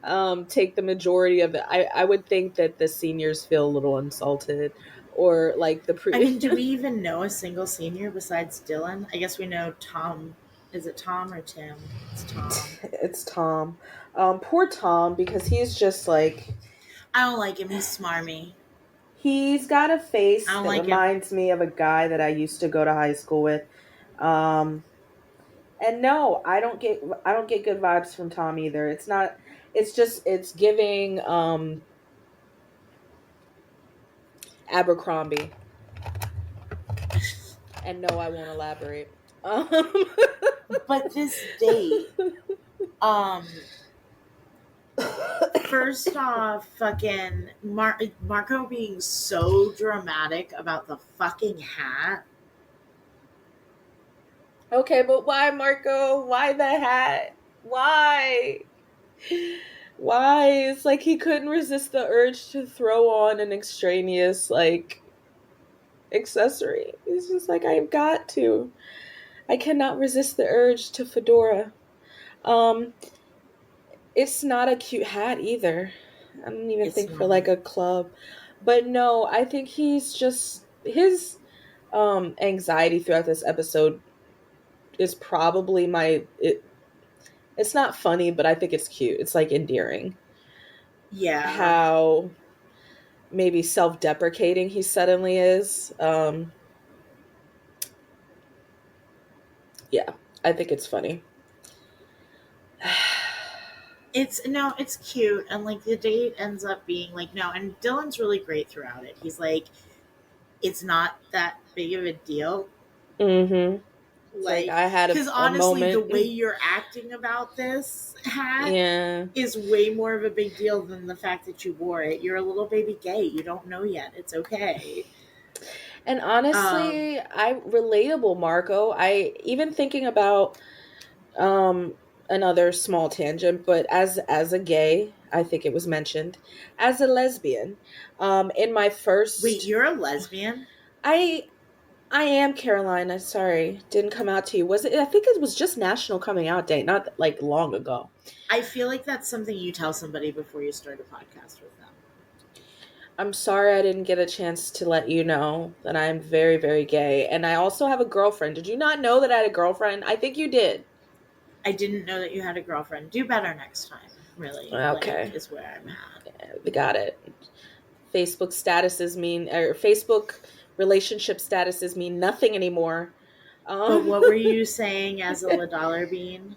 S1: Take the majority of it. I would think that the seniors feel a little insulted, or like
S2: I mean, do we even know a single senior besides Dylan? I guess we know Tom. Is it Tom or Tim? It's Tom.
S1: It's Tom. Poor Tom, because he's just like,
S2: I don't like him. He's smarmy.
S1: he's got a face
S2: I don't
S1: that
S2: like him.
S1: reminds me of a guy that I used to go to high school with. And no, I don't get good vibes from Tom either. It's not, it's just, it's giving Abercrombie. And no, I won't elaborate.
S2: But this date, first off, fucking Marco being so dramatic about the fucking hat.
S1: Okay, but why, Marco? Why the hat? Why? Why? It's like he couldn't resist the urge to throw on an extraneous, like, accessory. He's just like, I've got to. I cannot resist the urge to fedora. It's not a cute hat either. I don't even think for like a club. But no, I think he's just, his anxiety throughout this episode is probably it's not funny, but I think it's cute. It's like endearing.
S2: Yeah.
S1: How maybe self-deprecating he suddenly is. Yeah, I think it's funny.
S2: It's cute, and like the date ends up being like, no, and Dylan's really great throughout it. He's like, it's not that big of a deal.
S1: Mm-hmm. Like I had
S2: because honestly,
S1: moment.
S2: The way you're acting about this hat is way more of a big deal than the fact that you wore it. You're a little baby gay. You don't know yet. It's okay.
S1: And honestly, relatable, Marco. I even thinking about another small tangent, but as a gay, I think it was mentioned, as a lesbian, in my first.
S2: Wait, you're a lesbian?
S1: I am, Caroline. I'm sorry, didn't come out to you. Was it? I think it was just National Coming Out Day, not like long ago.
S2: I feel like that's something you tell somebody before you start a podcast with them.
S1: I'm sorry I didn't get a chance to let you know that I'm very, very gay. And I also have a girlfriend. Did you not know that I had a girlfriend? I think you did.
S2: I didn't know that you had a girlfriend. Do better next time, really.
S1: Okay.
S2: Like, is where I'm at.
S1: Yeah, we got it. Facebook statuses mean, or Facebook relationship statuses mean nothing anymore.
S2: But what were you saying as a dollar bean?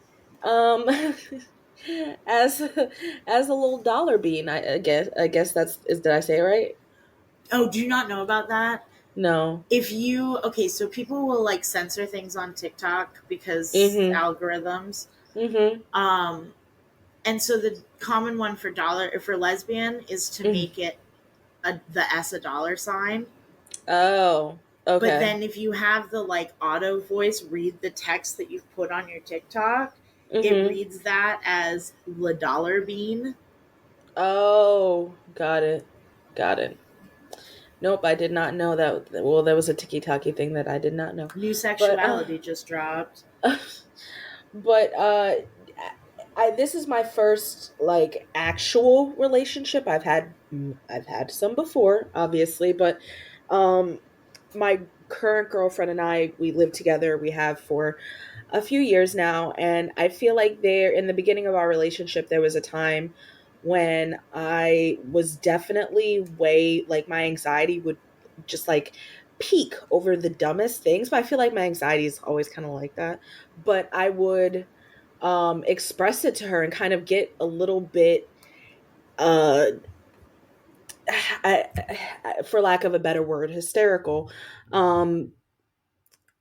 S1: As a little dollar bean, I guess did I say it right?
S2: Oh, do you not know about that?
S1: No.
S2: So people will like censor things on TikTok because algorithms.
S1: Mm-hmm.
S2: And so the common one for lesbian is to make it the S a dollar sign.
S1: Oh, okay.
S2: But then if you have the like auto voice read the text that you've put on your TikTok, it reads that as the dollar bean.
S1: Oh, got it. Nope, I did not know that. Well, there was a tiki-taki thing that I did not know.
S2: New sexuality just dropped.
S1: But this is my first like actual relationship. I've had some before, obviously, but my current girlfriend and I, we live together. We have for a few years now, and I feel like in the beginning of our relationship, there was a time when I was definitely like my anxiety would just like peak over the dumbest things. But I feel like my anxiety is always kind of like that. But I would express it to her and kind of get a little bit, for lack of a better word, hysterical.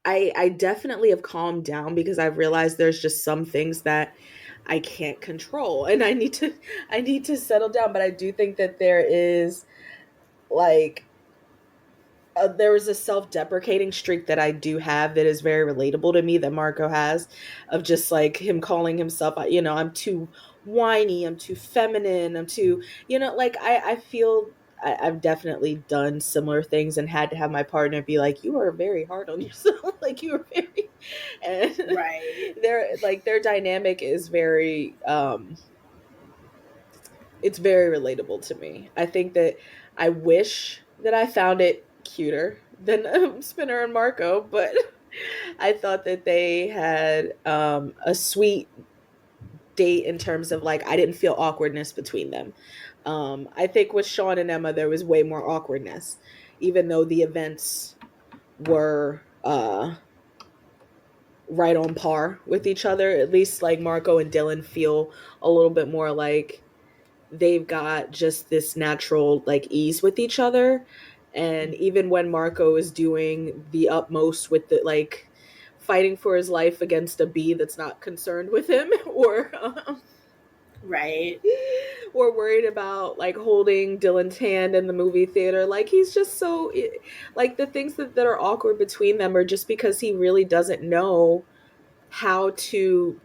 S1: I definitely have calmed down because I've realized there's just some things that I can't control and I need to settle down. But I do think that there is like there is a self-deprecating streak that I do have that is very relatable to me that Marco has, of just like him calling himself, I'm too whiny, I'm too feminine, I'm too, like I feel I've definitely done similar things and had to have my partner be like, you are very hard on yourself. Like you are very, and
S2: Right.
S1: their dynamic is very, it's very relatable to me. I think that I wish that I found it cuter than Spinner and Marco, but I thought that they had a sweet date in terms of like I didn't feel awkwardness between them. I think with Sean and Emma there was way more awkwardness, even though the events were right on par with each other. At least like Marco and Dylan feel a little bit more like they've got just this natural like ease with each other. And even when Marco is doing the utmost with the like fighting for his life against a bee that's not concerned with him, or
S2: Right.
S1: or worried about like holding Dylan's hand in the movie theater, like he's just so like the things that are awkward between them are just because he really doesn't know how to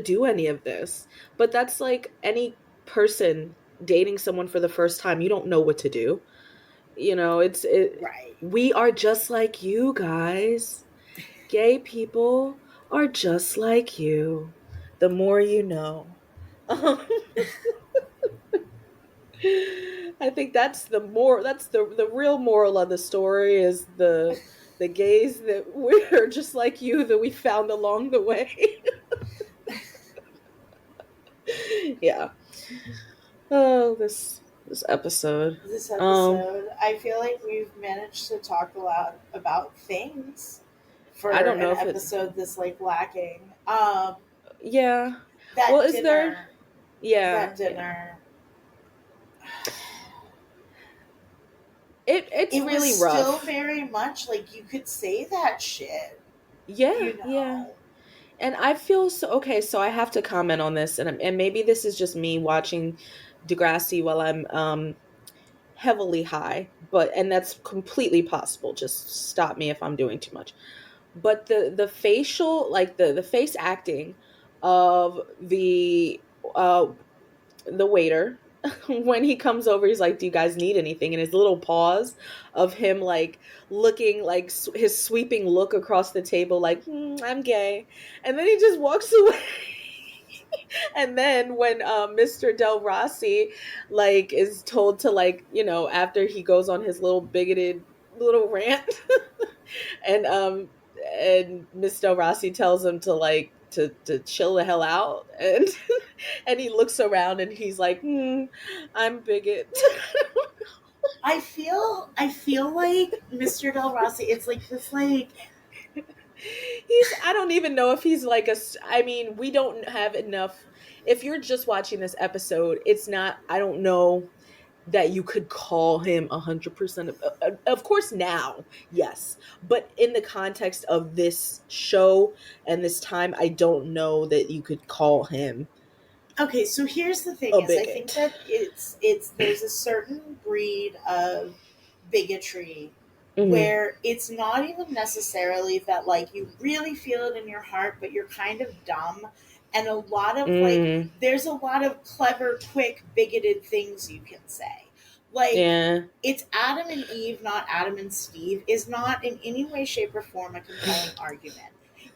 S1: do any of this. But that's like any person dating someone for the first time, you don't know what to do.
S2: Right.
S1: We are just like you guys. Gay people are just like you. The more you know. I think that's the real moral of the story is the gays that we're just like you that we found along the way. Yeah. Oh, this episode.
S2: This
S1: Um,
S2: episode, I feel like we've managed to talk a lot about things for
S1: I don't know
S2: an
S1: if it.
S2: episode this like lacking.
S1: Yeah. Well,
S2: That
S1: is there?
S2: dinner,
S1: Yeah,
S2: that
S1: yeah.
S2: dinner,
S1: It's
S2: it was
S1: really
S2: still
S1: rough.
S2: very much like you could say that shit,
S1: Yeah,
S2: you
S1: yeah.
S2: know.
S1: And I feel so okay. So I have to comment on this, and maybe this is just me watching Degrassi while I'm heavily high, but and that's completely possible. Just stop me if I'm doing too much. But the facial, like the face acting of uh the waiter when he comes over, he's like, do you guys need anything? And his little pause of him like looking like his sweeping look across the table like, I'm gay, and then he just walks away. And then when Mr. Del Rossi like is told to like, after he goes on his little bigoted little rant, and Miss Del Rossi tells him to like to chill the hell out, and and he looks around and he's like, I'm bigot.
S2: I feel like Mr. Del Rossi, it's like this like
S1: I don't even know if he's like I mean, we don't have enough. If you're just watching this episode, it's not, I don't know that you could call him 100% of course now, yes, but in the context of this show and this time, I don't know that you could call him
S2: okay, so here's the thing
S1: a
S2: is I think
S1: bigot.
S2: that it's there's a certain breed of bigotry
S1: Mm-hmm.
S2: where it's not even necessarily that like you really feel it in your heart but you're kind of dumb, and a lot of like
S1: Mm,
S2: there's a lot of clever quick bigoted things you can say, like
S1: yeah.
S2: it's Adam and Eve not Adam and Steve is not in any way shape or form a compelling argument.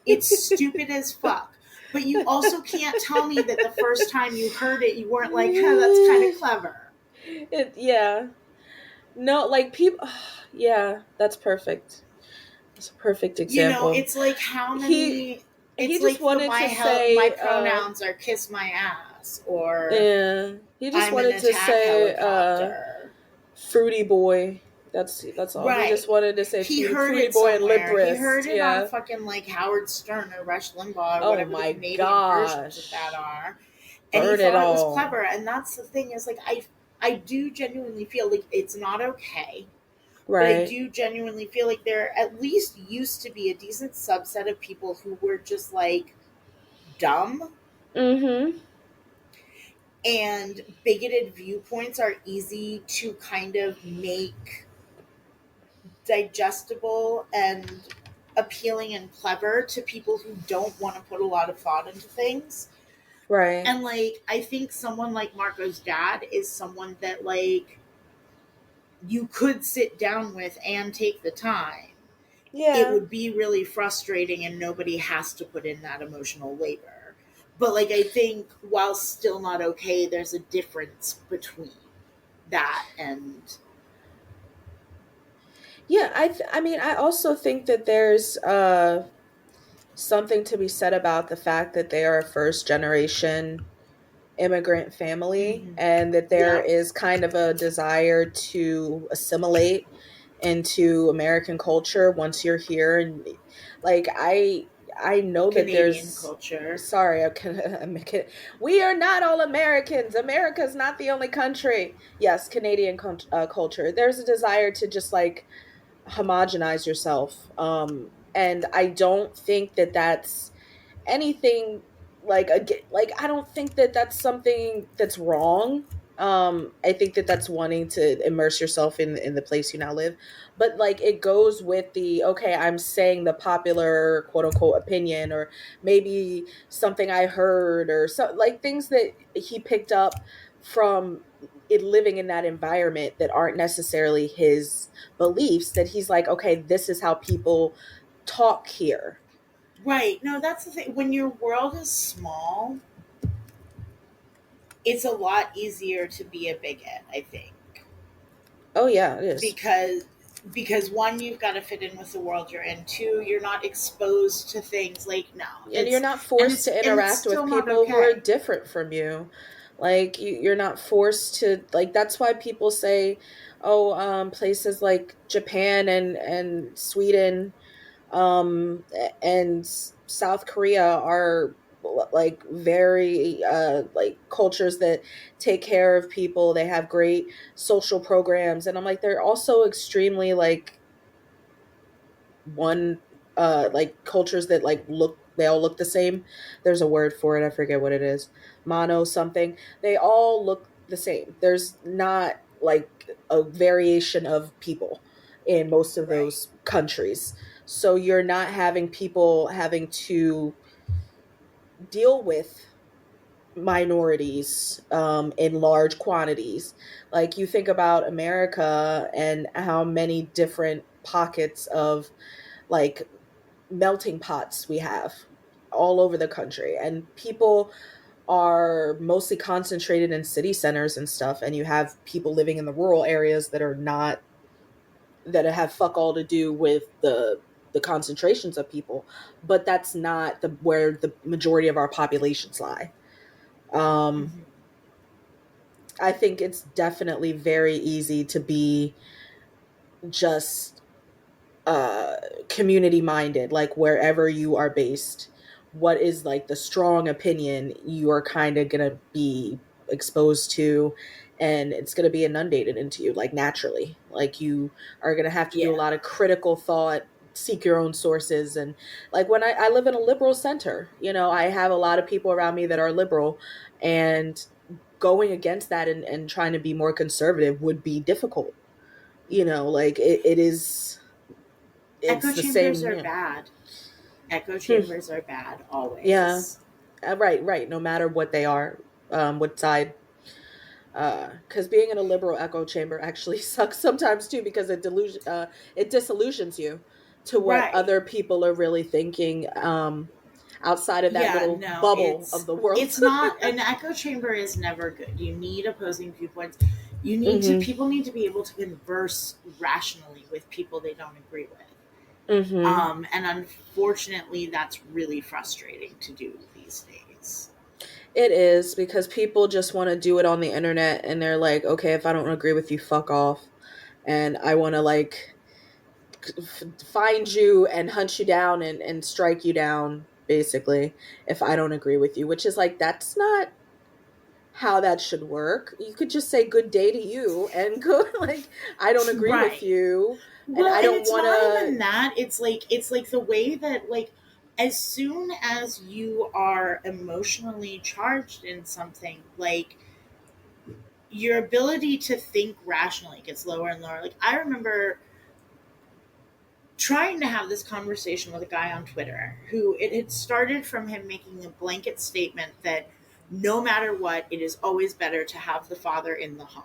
S2: It's stupid as fuck, but you also can't tell me that the first time you heard it you weren't like, huh, that's kind of clever.
S1: Yeah. No, like people. Yeah, that's perfect. That's a perfect
S2: You know,
S1: example.
S2: it's like how
S1: He
S2: many,
S1: he
S2: it's
S1: just
S2: like the
S1: wanted
S2: my
S1: to
S2: help my
S1: say
S2: pronouns are kiss my ass or
S1: yeah, he just
S2: I'm an
S1: wanted to
S2: attack
S1: say
S2: helicopter.
S1: fruity boy. That's all. He just
S2: Right.
S1: wanted to say
S2: He
S1: fruity,
S2: heard
S1: fruity
S2: it
S1: boy and lip
S2: somewhere. He
S1: wrist.
S2: heard it on
S1: Yeah.
S2: fucking like Howard Stern or Rush Limbaugh or
S1: Oh
S2: whatever the
S1: my
S2: Canadian versions of that
S1: gosh.
S2: are. And he
S1: Burn it
S2: thought it was
S1: all.
S2: clever. And that's the thing is like I do genuinely feel like it's not okay. But I
S1: Right.
S2: do genuinely feel like there at least used to be a decent subset of people who were just like dumb,
S1: Mm-hmm.
S2: and bigoted viewpoints are easy to kind of make digestible and appealing and clever to people who don't want to put a lot of thought into things.
S1: Right.
S2: And like I think someone like Marco's dad is someone that like you could sit down with and take the time. It
S1: Yeah.
S2: would be really frustrating and nobody has to put in that emotional labor. But like I think while still not okay, there's a difference between that and
S1: Yeah, I mean, I also think that there's something to be said about the fact that they are a first generation immigrant family
S2: mm-hmm.
S1: and that there
S2: Yep.
S1: is kind of a desire to assimilate into American culture once you're here. And like I know that
S2: Canadian
S1: there's
S2: culture.
S1: sorry, we are not all Americans. America's not the only country. Yes, Canadian culture. There's a desire to just like homogenize yourself. And I don't think that that's anything like like I don't think that that's something that's wrong. I think that that's wanting to immerse yourself in the place you now live, but like it goes with the okay, I'm saying the popular quote unquote opinion, or maybe something I heard, or so like things that he picked up from it living in that environment that aren't necessarily his beliefs, that he's like, okay, this is how people talk here.
S2: Right. No, that's the thing. When your world is small, it's a lot easier to be a bigot, I think.
S1: Oh yeah, it is.
S2: Because one, you've got to fit in with the world you're in. Two, you're not exposed to things like no.
S1: And you're not forced to
S2: And it's
S1: interact with
S2: still not
S1: people who are
S2: okay.
S1: different from you. Like you're not forced to like that's why people say, oh, places like Japan and Sweden and South Korea are like very like cultures that take care of people. They have great social programs, and I'm like they're also extremely one like cultures that like look, they all look the same. There's a word for it, I forget what it is, mono something. They all look the same. There's not like a variation of people in most of
S2: Right.
S1: those countries, so you're not having people having to deal with minorities in large quantities. Like you think about America and how many different pockets of like melting pots we have all over the country, and people are mostly concentrated in city centers and stuff, and you have people living in the rural areas that are not, that have fuck all to do with the concentrations of people, but that's not the where the majority of our populations lie. um
S2: Mm-hmm.
S1: I think it's definitely very easy to be just uh community minded, like wherever you are based, what is like the strong opinion you are kind of gonna be exposed to, and it's gonna be inundated into you like naturally. Like you are gonna have to do a
S2: Yeah.
S1: lot of critical thought, seek your own sources. And like when I live in a liberal center, you know, I have a lot of people around me that are liberal, and going against that and trying to be more conservative would be difficult. You know, like it is,
S2: Echo
S1: it's the
S2: chambers
S1: same,
S2: are
S1: you know.
S2: bad. Echo
S1: Hmm.
S2: chambers are bad
S1: Yeah.
S2: always.
S1: Right, right. No matter what they are, what side. Because being in a liberal echo chamber actually sucks sometimes too, because it disillusions you to what
S2: Right.
S1: other people are really thinking, outside of that
S2: Yeah,
S1: little
S2: no,
S1: bubble of the world.
S2: it's not an echo chamber is never good. You need opposing viewpoints. You need to
S1: Hmm.
S2: people need to be able to converse rationally with people they don't agree with.
S1: Hmm.
S2: And unfortunately that's really frustrating to do these days.
S1: It is, because people just want to do it on the internet, and they're like, okay, if I don't agree with you, fuck off. And I want to like find you and hunt you down and strike you down, basically, if I don't agree with you, which is like, that's not how that should work. You could just say good day to you and go like, I don't agree with
S2: Right.
S1: you, and
S2: Well,
S1: I
S2: and
S1: don't
S2: it's
S1: want
S2: not
S1: to.
S2: even that. It's like the way that like as soon as you are emotionally charged in something, like your ability to think rationally gets lower and lower. Like I remember trying to have this conversation with a guy on Twitter who it had started from him making a blanket statement that no matter what, it is always better to have the father in the home.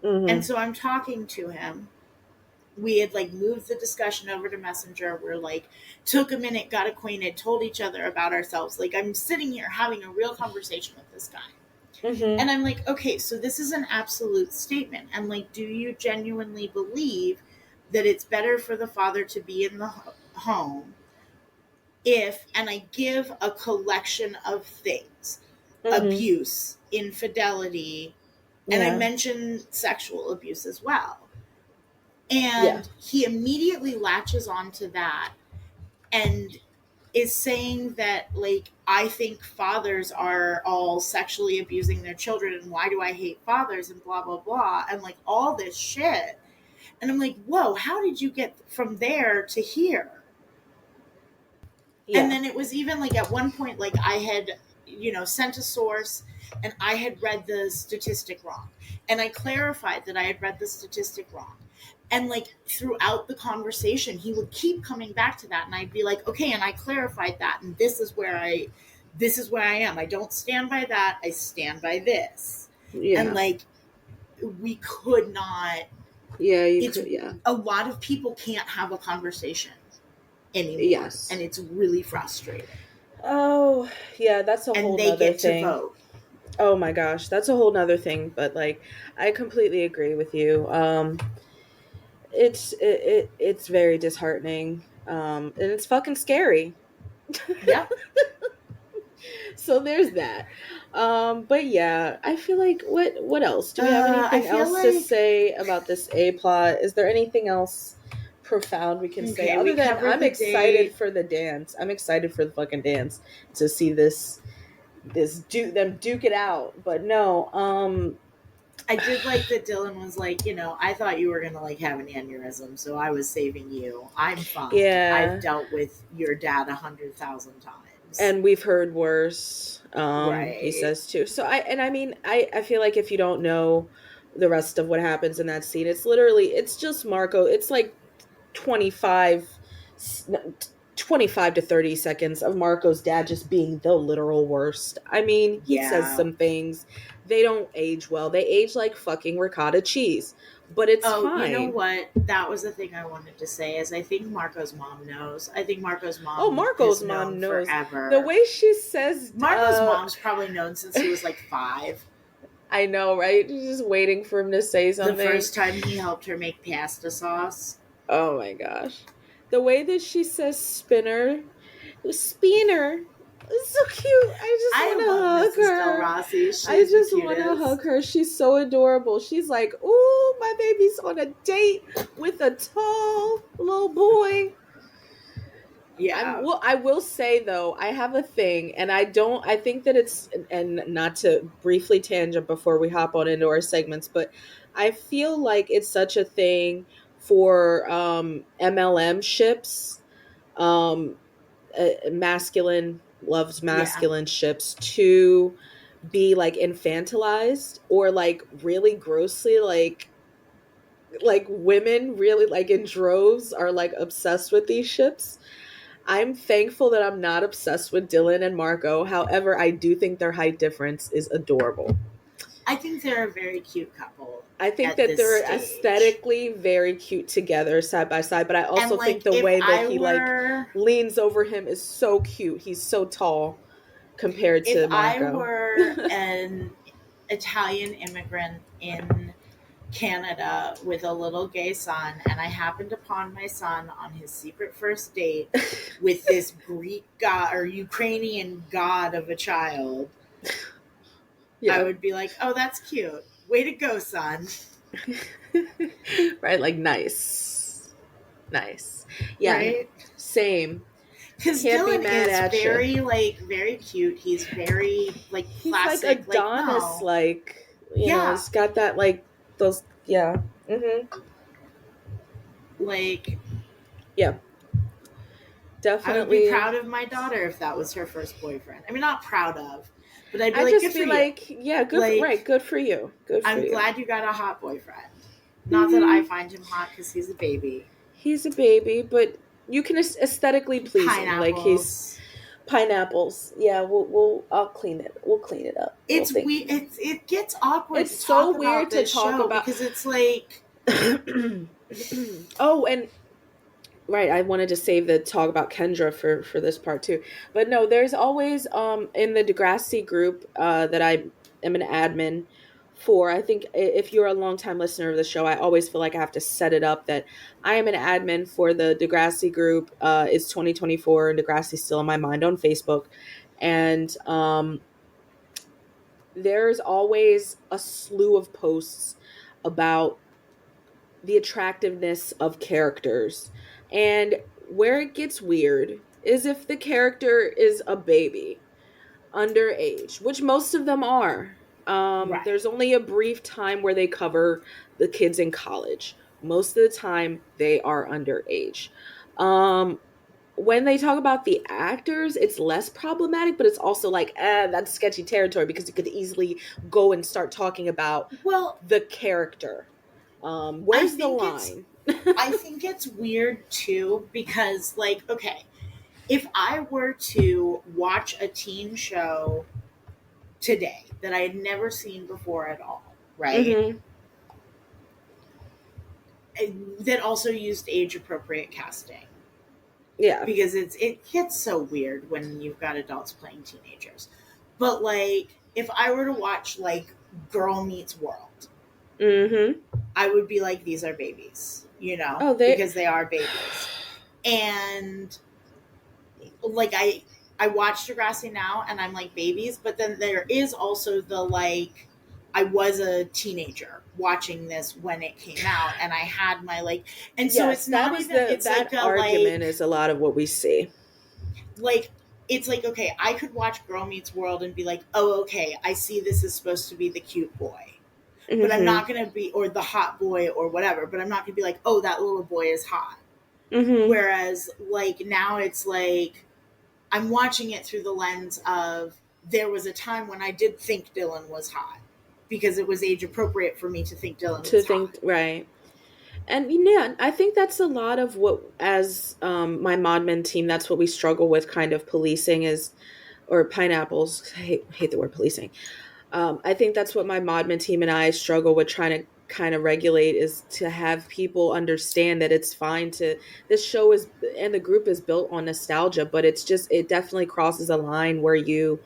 S1: Mm-hmm.
S2: And so I'm talking to him. We had like moved the discussion over to Messenger. We're like, took a minute, got acquainted, told each other about ourselves. Like, I'm sitting here having a real conversation with this guy.
S1: Mm-hmm.
S2: And I'm like, okay, so this is an absolute statement. And like, do you genuinely believe that it's better for the father to be in the home if, and I give a collection of things, abuse, infidelity, and I mention sexual abuse as well. And he immediately latches onto that and is saying that, like, I think fathers are all sexually abusing their children and why do I hate fathers and blah, blah, blah. And like all this shit. And I'm like, whoa, how did you get from there to here? Yeah. And then it was even like at one point, like I had, sent a source and I had read the statistic wrong. And I clarified that I had read the statistic wrong. And like throughout the conversation, he would keep coming back to that. And I'd be like, okay, and I clarified that. And this is where I am. I don't stand by that. I stand by this. Yeah. And like, we could not.
S1: Yeah.
S2: A lot of people can't have a conversation anymore. Yes. And it's really frustrating.
S1: Oh, yeah, that's a whole nother thing.
S2: To vote.
S1: Oh my gosh, that's a whole nother thing. But like, I completely agree with you. It's very disheartening. And it's fucking scary.
S2: Yeah.
S1: So there's that. But yeah, I feel like what else? Do we have anything else to say about this A plot? Is there anything else profound we can say other than I'm excited for the dance? I'm excited for the fucking dance to see them duke it out. But no,
S2: I did like that Dylan was like, I thought you were gonna like have an aneurysm, so I was saving you. I'm fine.
S1: Yeah.
S2: I've dealt with your dad 100,000 times.
S1: And we've heard worse.
S2: Right.
S1: He says too. So I feel like if you don't know the rest of what happens in that scene, it's just Marco. It's like 25 to 30 seconds of Marco's dad just being the literal worst. I mean, he says some things. They don't age well. They age like fucking ricotta cheese. But it's fine.
S2: You know what? That was the thing I wanted to say is I think Marco's mom knows. I think Marco's mom
S1: Marco's mom knows.
S2: Forever.
S1: The way she says
S2: Marco's mom's probably known since he was like 5.
S1: I know, right? She's just waiting for him to say something.
S2: The first time he helped her make pasta sauce.
S1: Oh my gosh. The way that she says spinner, it's so cute. I just want to hug her. I just want to hug her. She's so adorable. She's like, ooh, my baby's on a date with a tall little boy.
S2: Yeah.
S1: I will say though, I have a thing, and I think that it's, and not to briefly tangent before we hop on into our segments, but I feel like it's such a thing for MLM ships, masculine loves masculine ships to be like infantilized or like really grossly like women really like in droves are like obsessed with these ships. I'm thankful that I'm not obsessed with Dylan and Marco. However, I do think their height difference is adorable.
S2: I think they're a very cute couple.
S1: I think that they're aesthetically very cute together, side by side. But I also think the way that he like leans over him is so cute. He's so tall compared to Marco.
S2: If I were an Italian immigrant in Canada with a little gay son, and I happened upon my son on his secret first date with this Greek god or Ukrainian god of a child, I would be like, oh, that's cute. Way to go, son.
S1: Right? Like, nice. Yeah. Right? Same.
S2: Because Dylan is very cute. He's very, like, classic.
S1: He's like Adonis, like, you know, he's got that, like, those, Mm-hmm.
S2: Like,
S1: definitely.
S2: I would be proud of my daughter if that was her first boyfriend. I mean, not proud of, but I'd be like, good for you.
S1: Good for you.
S2: I'm glad you got a hot boyfriend. Not that I find him hot because he's a baby.
S1: He's a baby, but you can aesthetically please him. Like Pineapples. Yeah, I'll clean it. We'll clean it up. We'll
S2: It's
S1: think.
S2: we it gets awkward
S1: It's
S2: to
S1: so
S2: talk about
S1: weird to
S2: this
S1: talk
S2: show
S1: about.
S2: because it's like
S1: Oh, and right, I wanted to save the talk about Kendra for this part too. But no, there's always in the Degrassi group that I am an admin for. I think if you're a longtime listener of the show, I always feel like I have to set it up that I am an admin for the Degrassi group. It's 2024 and Degrassi's still in my mind on Facebook. And there's always a slew of posts about the attractiveness of characters. And where it gets weird is if the character is a baby, underage, which most of them are.
S2: right.
S1: There's only a brief time where they cover the kids in college. Most of the time, they are underage. Um, when they talk about the actors, it's less problematic, but it's also like, that's sketchy territory because you could easily go and start talking about
S2: Well,
S1: the character.
S2: I
S1: Where's the
S2: think it's
S1: line?
S2: I think it's weird too because like okay, if I were to watch a teen show today that I had never seen before at all, right?
S1: Mm-hmm.
S2: That also used age appropriate casting
S1: Yeah.
S2: because it gets so weird when you've got adults playing teenagers. But like if I were to watch like Girl Meets World,
S1: Mm-hmm.
S2: I would be like these are babies,
S1: Oh, they.
S2: because they are babies. And like I watch Degrassi now and I'm like babies, but then there is also the like I was a teenager watching this when it came out and I had my like and so
S1: Yes,
S2: it's not even it's
S1: that
S2: like a
S1: argument is a lot of what we see.
S2: like it's like okay, I could watch Girl Meets World and be like, "Oh, okay, I see this is supposed to be the cute boy." But I'm
S1: Mm-hmm.
S2: not going to be or the hot boy or whatever, but I'm not going to be like, "Oh, that little boy is hot."
S1: Mm-hmm.
S2: Whereas like now it's like I'm watching it through the lens of there was a time when I did think Dylan was hot because it was age appropriate for me to think Dylan
S1: To
S2: was hot.
S1: think right. And yeah, I think that's a lot of what, as my modmin team, that's what we struggle with, kind of policing is, or pineapples. I hate the word policing. I think that's what my modmin team and I struggle with trying to kind of regulate is to have people understand that it's fine to, this show is, and the group is built on nostalgia, but it's just, it definitely crosses a line where you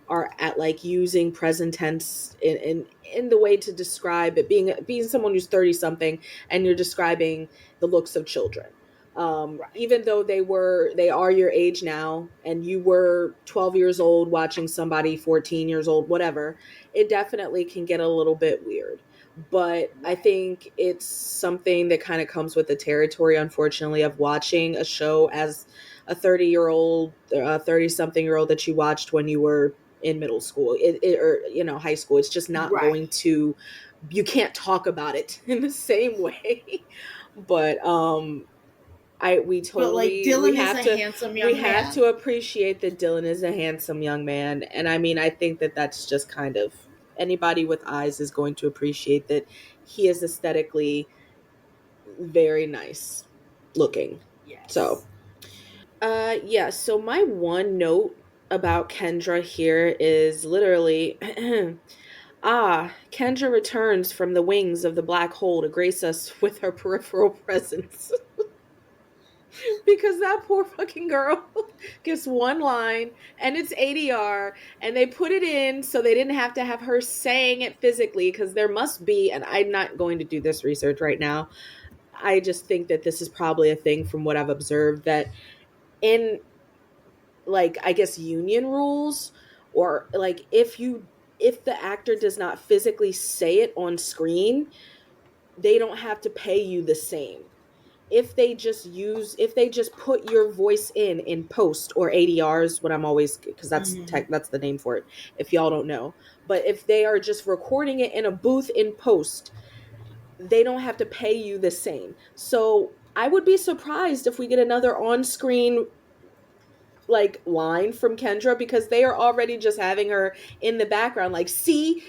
S1: are at like using present tense in the way to describe it, being someone who's 30 something and you're describing the looks of children,
S2: Right.
S1: even though they are your age now and you were 12 years old watching somebody 14 years old, whatever, it definitely can get a little bit weird. But I
S2: Right.
S1: think it's something that kind of comes with the territory, unfortunately, of watching a show as a 30-year-old, 30 something year old that you watched when you were in middle school, or high school. It's just not
S2: Right.
S1: going to, you can't talk about it in the same way. But I we
S2: But like
S1: totally
S2: Dylan is a handsome
S1: we
S2: young
S1: have
S2: man.
S1: to appreciate that Dylan is a handsome young man. And I mean, I think that that's just kind of, anybody with eyes is going to appreciate that he is aesthetically very nice looking. So
S2: Yes.
S1: yeah, so my one note about Kendra here is literally Kendra returns from the wings of the black hole to grace us with her peripheral presence. Because that poor fucking girl gets one line and it's ADR, and they put it in so they didn't have to have her saying it physically, because there must be, and I'm not going to do this research right now. I just think that this is probably a thing from what I've observed, that in, like, I guess union rules, or like if the actor does not physically say it on screen, they don't have to pay you the same. If they just put your voice in post, or ADRs, what I'm always, because
S2: Mm-hmm.
S1: that's the name for it, if y'all don't know. But if they are just recording it in a booth in post, they don't have to pay you the same. So I would be surprised if we get another on-screen like line from Kendra, because they are already just having her in the background, like, see,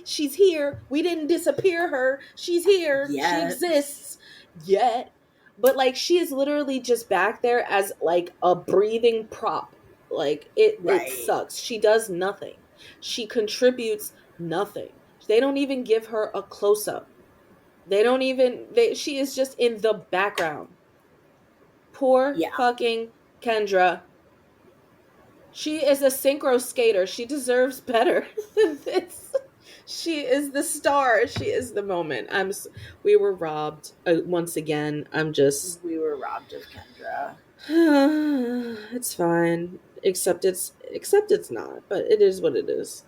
S1: she's here. We didn't disappear her. She's here. She
S2: Yet.
S1: exists. Yet. But like, she is literally just back there as like a breathing prop. Like it
S2: Right.
S1: sucks. She does nothing. She contributes nothing. They don't even give her a close up. They don't even she is just in the background. Poor
S2: Yeah.
S1: fucking Kendra. She is a synchro skater. She deserves better than this. She is the star. She is the moment. We were robbed once again. I'm just
S2: We were robbed of Kendra.
S1: it's fine. Except it's not, but it is what it is.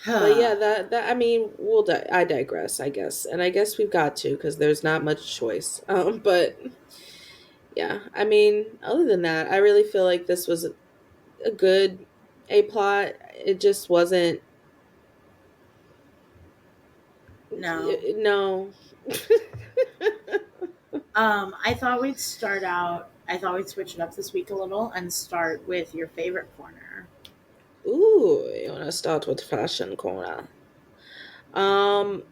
S1: But yeah, that I mean, I digress, I guess. And I guess we've got to cuz there's not much choice. But yeah, I mean, other than that, I really feel like this was a good A plot. It just wasn't.
S2: No.
S1: No.
S2: I thought we'd start out. I thought we'd switch it up this week a little and start with your favorite corner.
S1: Ooh, you want to start with fashion corner? Um,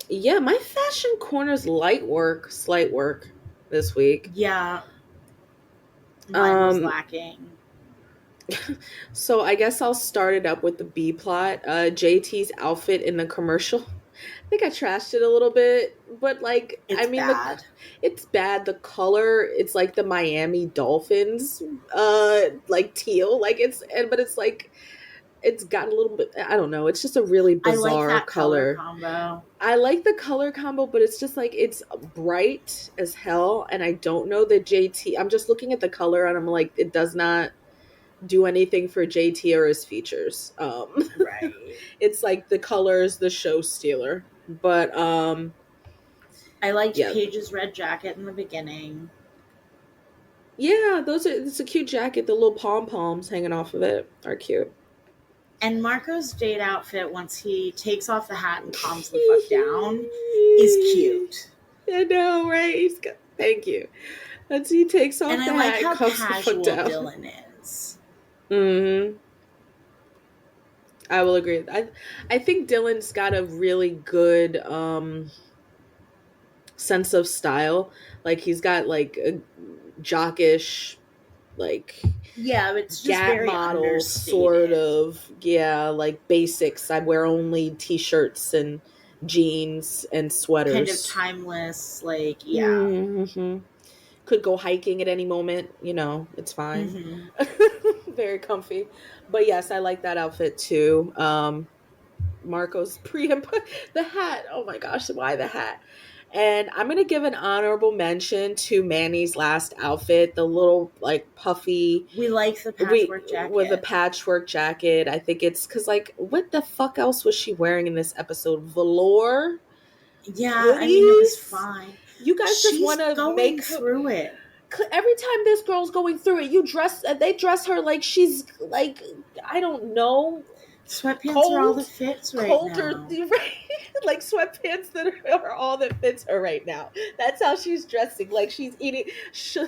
S1: yeah, my fashion corner's slight work this week.
S2: Yeah, mine was
S1: Um,
S2: lacking.
S1: so I guess I'll start it up with the B plot. JT's outfit in the commercial. I think I trashed it a little bit, but like, I
S2: It's
S1: mean,
S2: bad.
S1: it's bad. The color, it's like the Miami Dolphins, like teal. But it's like, it's got a little bit. I don't know. It's just a really
S2: I like
S1: bizarre
S2: that color
S1: color.
S2: combo.
S1: I like the color combo, but it's just like it's bright as hell, and I don't know that JT. I'm just looking at the color, and I'm like, it does not do anything for JT or his features.
S2: Right.
S1: It's like the colors, the show stealer. But
S2: I liked
S1: yeah,
S2: Paige's red jacket in the beginning.
S1: yeah, it's a cute jacket. The little pom poms hanging off of it are cute.
S2: And Marco's date outfit, once he takes off the hat and calms the fuck down, is cute.
S1: I know, right? Thank you. Once he takes off
S2: And
S1: the
S2: I like
S1: hat and
S2: how
S1: comes the fuck
S2: casual
S1: down.
S2: Dylan is.
S1: Mm-hmm. I will agree. I think Dylan's got a really good sense of style. Like he's got like a jockish, like
S2: Yeah, it's just
S1: Gap
S2: very
S1: model sort
S2: understated.
S1: of, yeah, like basics. I wear only t-shirts and jeans and
S2: Kind of
S1: sweaters.
S2: timeless, like, yeah.
S1: Mm-hmm. Could go hiking at any moment, it's fine.
S2: Mm-hmm.
S1: Very comfy. But yes, I like that outfit too. Marco's pre and the hat. Oh my gosh, why the hat? And I'm gonna give an honorable mention to Manny's last outfit, the little like puffy
S2: We like the
S1: we
S2: patchwork
S1: with a
S2: jacket.
S1: patchwork jacket. I think it's because like what the fuck else was she wearing in this episode? Velour
S2: Yeah, I mean, it was
S1: hoodies.
S2: fine.
S1: You guys just
S2: She's
S1: want to
S2: going
S1: make her
S2: through it.
S1: every time this girl's going through it. They dress her like she's like I don't know
S2: Sweatpants are all
S1: cold
S2: the fits right
S1: cold or
S2: now.
S1: like sweatpants that are all that fits her right now. That's how she's dressing. Like she's eating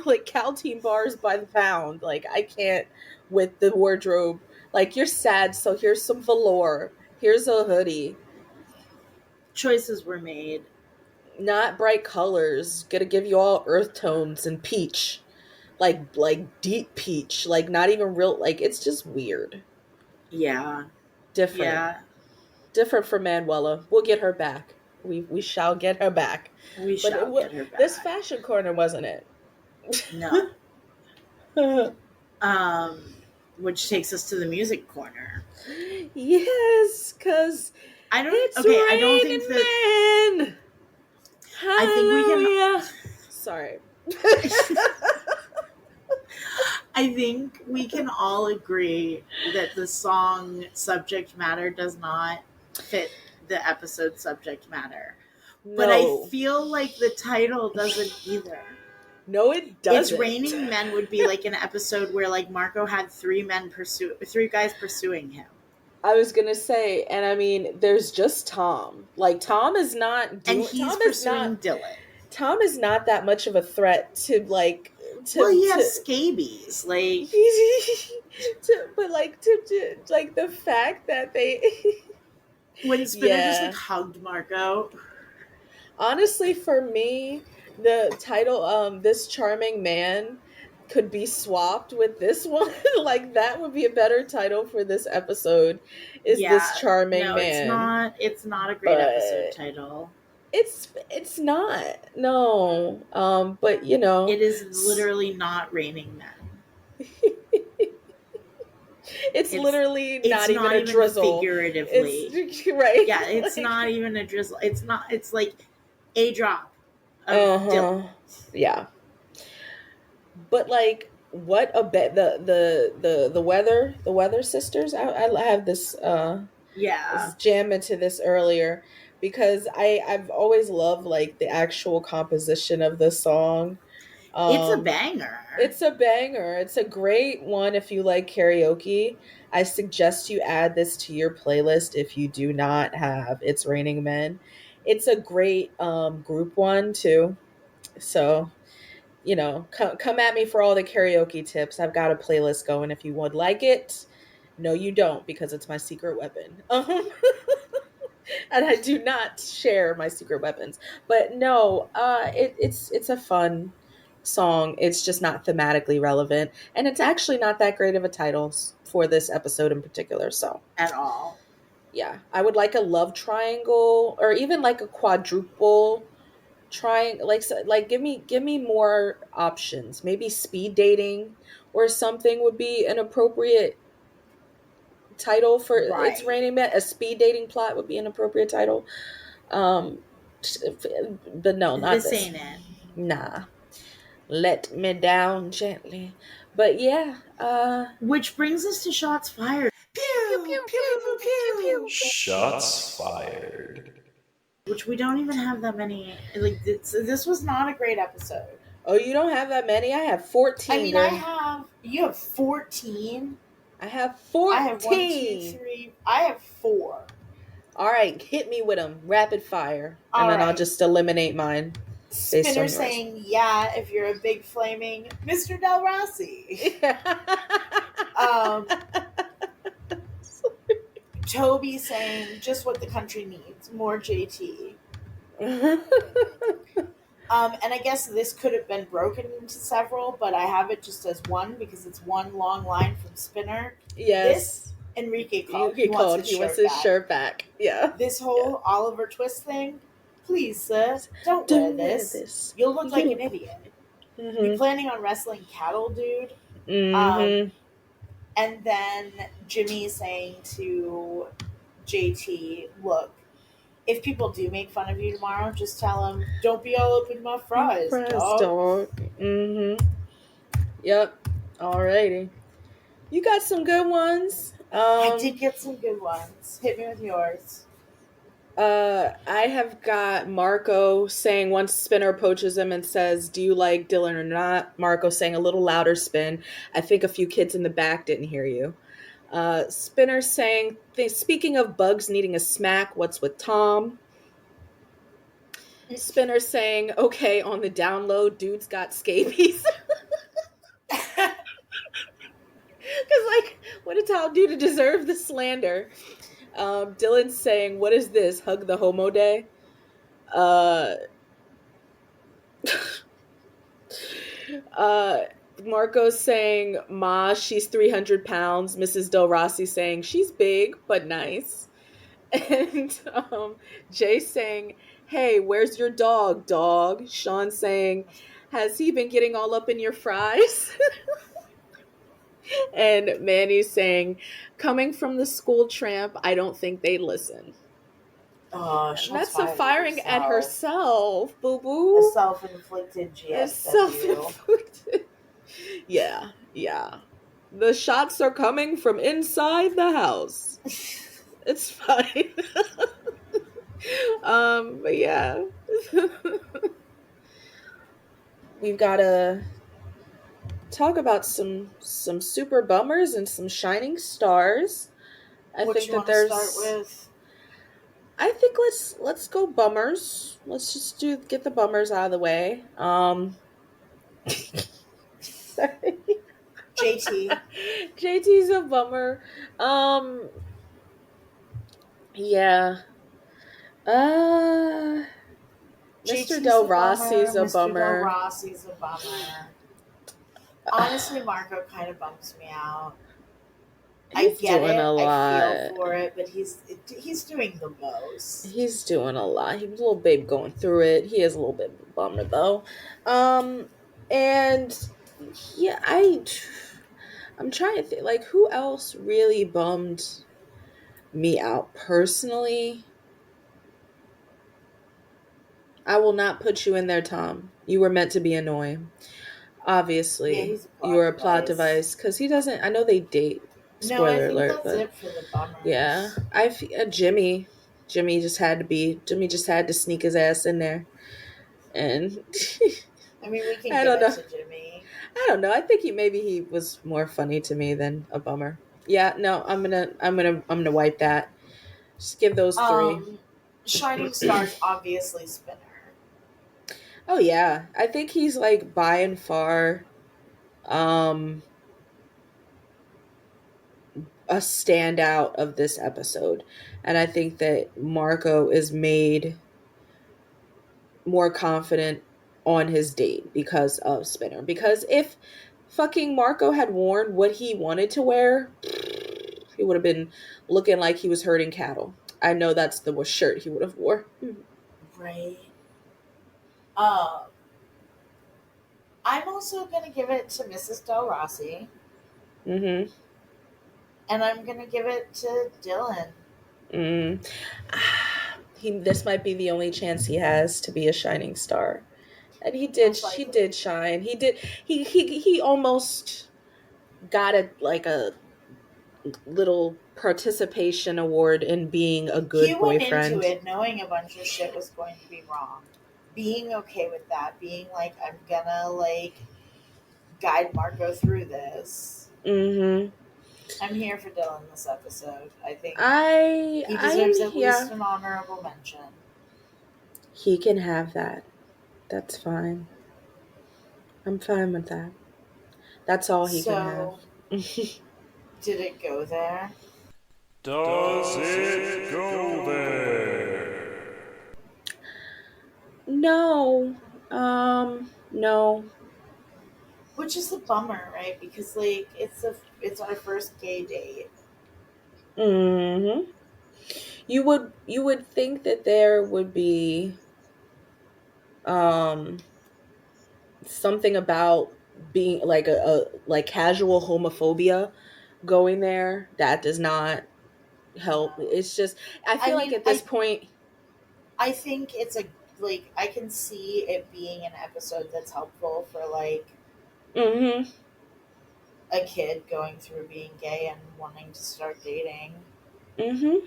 S1: like Caltine bars by the pound. Like I can't with the wardrobe. Like you're sad, so here's some velour. Here's a hoodie.
S2: Choices were made.
S1: Not bright colors. Gonna give you all earth tones and peach. Like deep peach. Like not even real like it's just weird.
S2: Yeah.
S1: Different.
S2: Yeah.
S1: Different from Manuela. We'll get her back. We shall get her back.
S2: We
S1: But
S2: shall get her back.
S1: this fashion corner wasn't it.
S2: No. Which takes us to the music corner.
S1: Yes, because
S2: I don't.
S1: it's
S2: Okay, I don't think that.
S1: men.
S2: I think we can.
S1: Sorry.
S2: I think we can all agree that the song subject matter does not fit the episode subject matter.
S1: No.
S2: But I feel like the title doesn't either.
S1: No, it doesn't.
S2: It's Raining Men would be like an episode where like Marco had three guys pursuing him.
S1: I was gonna say, and I mean, there's just Tom. Like Tom is not,
S2: and he's pursuing Dylan.
S1: Tom is not that much of a threat to like.
S2: Well, he has scabies, like.
S1: But like to like the fact that they
S2: when Spinner just like hugged Marco.
S1: Honestly, for me, the title, This Charming Man, could be swapped with this one. Like, that would be a better title for this episode, is This
S2: Yeah,
S1: Charming
S2: no, it's
S1: Man.
S2: not. It's not a great episode
S1: But
S2: title.
S1: it's not. No. But you
S2: It
S1: know,
S2: is literally not raining men.
S1: it's
S2: It's
S1: literally
S2: it's
S1: not even
S2: not
S1: a
S2: even
S1: drizzle. It's
S2: figuratively.
S1: right.
S2: Yeah, it's
S1: Like,
S2: not even a drizzle. It's not. It's like a drop of Dylan.
S1: uh-huh. Yeah. But like, what a bet, the weather sisters. I have this
S2: Yeah,
S1: jam into this earlier because I've always loved like the actual composition of the song.
S2: it's a
S1: Um,
S2: banger.
S1: it's a banger. It's a great one if you like karaoke. I suggest you add this to your playlist if you do not have It's Raining Men. It's a great group one too. So, you know, come at me for all the karaoke tips. I've got a playlist going if you would like it. No, you don't, because it's my secret weapon. And I do not share my secret weapons. But no, it's a fun song. It's just not thematically relevant, and it's actually not that great of a title for this episode in particular. So
S2: At all.
S1: yeah, I would like a love triangle or even like a quadruple trying, like, so, like, give me more options. Maybe speed dating or something would be an appropriate title for It's
S2: Right.
S1: Raining Men. A speed dating plot would be an appropriate title. um but no, not
S2: This
S1: this.
S2: ain't it.
S1: Nah. Let me down gently. But yeah,
S2: Which brings us to shots fired.
S1: pew pew
S2: Pew
S1: pew
S2: pew
S1: pew pew pew
S2: pew.
S1: pew.
S3: Shots fired.
S2: Which we don't even have that many. Like this was not a great episode.
S1: Oh, you don't have that many? I have
S2: I
S1: 14,
S2: mean, I
S1: girl.
S2: have. You have 14.
S1: I have
S2: I have 1, 2,
S1: 14.
S2: 3. I have 4.
S1: All right, hit me with them rapid fire, and
S2: All
S1: then I'll
S2: right.
S1: just eliminate mine based
S2: Spinner
S1: on yours.
S2: saying, "Yeah, if you're a big flaming Mr. Del Rossi." Toby saying, "Just what the country needs, more JT." And I guess this could have been broken into several, but I have it just as one because it's one long line from Spinner.
S1: Yes.
S2: This Enrique called.
S1: He wants his shirt back. Yeah.
S2: This whole Oliver Twist thing. Please, sir, don't wear this. You'll look like an idiot.
S1: Mm-hmm.
S2: You planning on wrestling cattle, dude?
S1: Mm-hmm.
S2: And then Jimmy saying to JT, "Look, if people do make fun of you tomorrow, just tell them, don't be all up in my fries, dog."
S1: Mm-hmm. Yep. Alrighty. You got some good ones.
S2: I did get some good ones. Hit me with yours.
S1: I have got Marco saying once Spinner approaches him and says, "Do you like Dylan or not?" Marco saying a little louder, Spin. "I think a few kids in the back didn't hear you." Spinner saying, "Speaking of bugs needing a smack, what's with Tom?" Spinner saying, "Okay, on the down low, dude's got scabies." Because, like, what did Tom do to deserve the slander? Dylan's saying, "What is this? Hug the homo day?" Marco's saying, "Ma, she's 300 pounds." Mrs. Del Rossi saying, "She's big, but nice." And Jay saying, "Hey, where's your dog? Sean saying, "Has he been getting all up in your fries?" And Manny saying, "Coming from the school tramp, I don't think they'd listen."
S2: Oh,
S1: And that's a firing at herself, boo boo.
S2: A self-inflicted GSW.
S1: Self-inflicted. Yeah. The shots are coming from inside the house. It's fine. But yeah. We've got to talk about some super bummers and some shining stars.
S2: What
S1: think
S2: you
S1: that
S2: want to start with?
S1: I think let's go bummers. Let's just get the bummers out of the way. Sorry.
S2: JT.
S1: JT's a bummer. Yeah. Mr. Del Rossi's a
S2: Mr.
S1: bummer.
S2: Del Rossi's a bummer. Honestly, Marco kind of bumps me out. I get it. I feel for it, but he's doing the most.
S1: He's doing a lot. He's a little babe going through it. He is a little bit of a bummer though. And yeah, I'm trying to think like who else really bummed me out personally. I will not put you in there, Tom. You were meant to be annoying. Obviously, you were a plot device because he doesn't. I know they date. Spoiler alert,
S2: that's it for the bummers.
S1: Yeah, Jimmy. Jimmy just had to sneak his ass in there, and
S2: I mean, we can give it to Jimmy.
S1: I don't know. I think he was more funny to me than a bummer. Yeah, no, I'm gonna wipe that. Just give those three.
S2: Shining Stars, obviously Spinner.
S1: Oh yeah, I think he's like by and far, a standout of this episode, and I think that Marco is made more confident on his date because of Spinner. Because if fucking Marco had worn what he wanted to wear, he would have been looking like he was herding cattle. I know that's the shirt he would have wore.
S2: Right. I'm also going to give it to Mrs. Del Rossi.
S1: Mm-hmm.
S2: And I'm going to give it to Dylan.
S1: This might be the only chance he has to be a shining star. And he did shine. He almost got a little participation award in being a good boyfriend. He went
S2: into it knowing a bunch of shit was going to be wrong. Being okay with that. Being like, I'm gonna guide Marco through this.
S1: Mm-hmm.
S2: I'm here for Dylan this episode. I think he deserves at least an honorable mention.
S1: He can have that. That's fine. I'm fine with that. That's all he can have.
S2: Did it go there?
S3: Does it go there?
S1: No. No.
S2: Which is a bummer, right? Because it's our first gay date.
S1: Mm-hmm. You would think that there would be something about being like a casual homophobia going there. That does not help. No. It's just I feel like at this point
S2: I think it's I can see it being an episode that's helpful for
S1: mm-hmm.
S2: a kid going through being gay and wanting to start dating.
S1: Mm-hmm.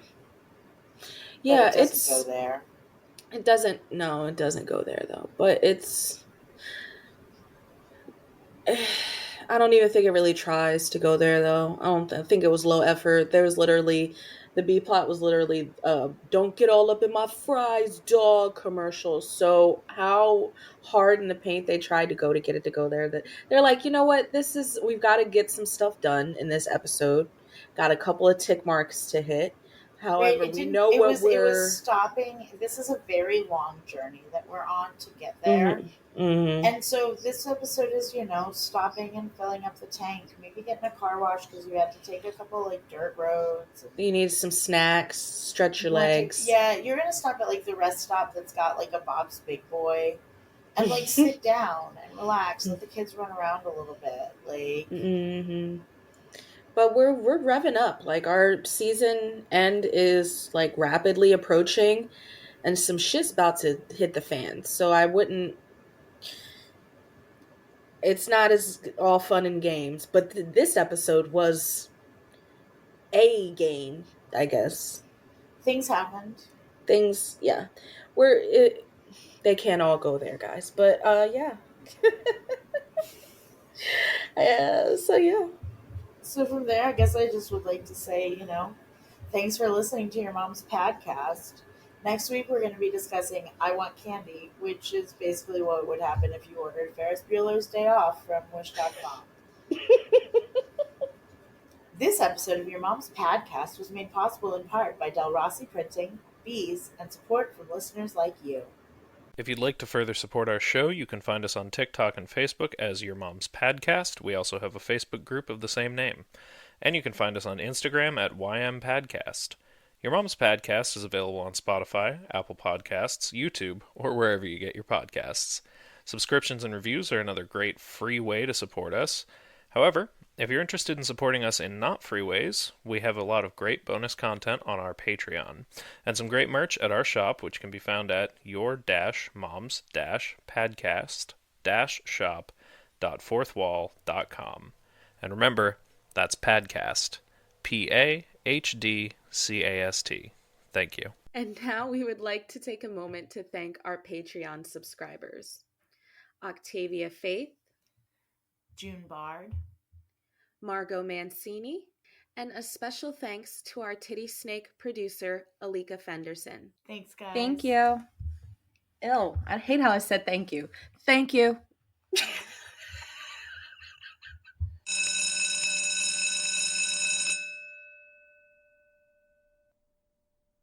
S1: Yeah,
S2: but it doesn't go there.
S1: It doesn't go there though. But it's I don't even think it really tries to go there though. I think it was low effort. There was literally the B plot was literally don't get all up in my fries, dog commercials. So how hard in the paint they tried to go to get it to go there, that they're like, you know what, we've got to get some stuff done in this episode. Got a couple of tick marks to hit. However, we know it was
S2: stopping. This is a very long journey that we're on to get there.
S1: Mm-hmm.
S2: And so this episode is, stopping and filling up the tank. Maybe getting a car wash because you had to take a couple dirt roads.
S1: You need some snacks, stretch your legs.
S2: You're going to stop at the rest stop that's got a Bob's Big Boy. And sit down and relax. Let the kids run around a little bit.
S1: Mm-hmm. But we're revving up. Our season end is rapidly approaching, and some shit's about to hit the fan. So I wouldn't. It's not as all fun and games, but this episode was a game, I guess.
S2: Things happened.
S1: Yeah. They can't all go there, guys. But yeah. So yeah.
S2: So from there, I guess I just would like to say, thanks for listening to your mom's podcast. Next week, we're going to be discussing I Want Candy, which is basically what would happen if you ordered Ferris Bueller's Day Off from Wish.com. This episode of your mom's podcast was made possible in part by Del Rossi Printing, Bees, and support from listeners like you.
S4: If you'd like to further support our show, you can find us on TikTok and Facebook as Your Mom's Padcast. We also have a Facebook group of the same name. And you can find us on Instagram at YMPadcast. Your Mom's Padcast is available on Spotify, Apple Podcasts, YouTube, or wherever you get your podcasts. Subscriptions and reviews are another great free way to support us. However, if you're interested in supporting us in not free ways, we have a lot of great bonus content on our Patreon, and some great merch at our shop, which can be found at your-moms-padcast-shop.fourthwall.com. And remember, that's Padcast. P-A-H-D-C-A-S-T. Thank you.
S1: And now we would like to take a moment to thank our Patreon subscribers. Octavia Faith,
S2: June Bard,
S1: Margot Mancini, and a special thanks to our Titty Snake producer, Alyka Fenderson.
S2: Thanks, guys.
S5: Thank you. Ew, I hate how I said thank you. Thank you.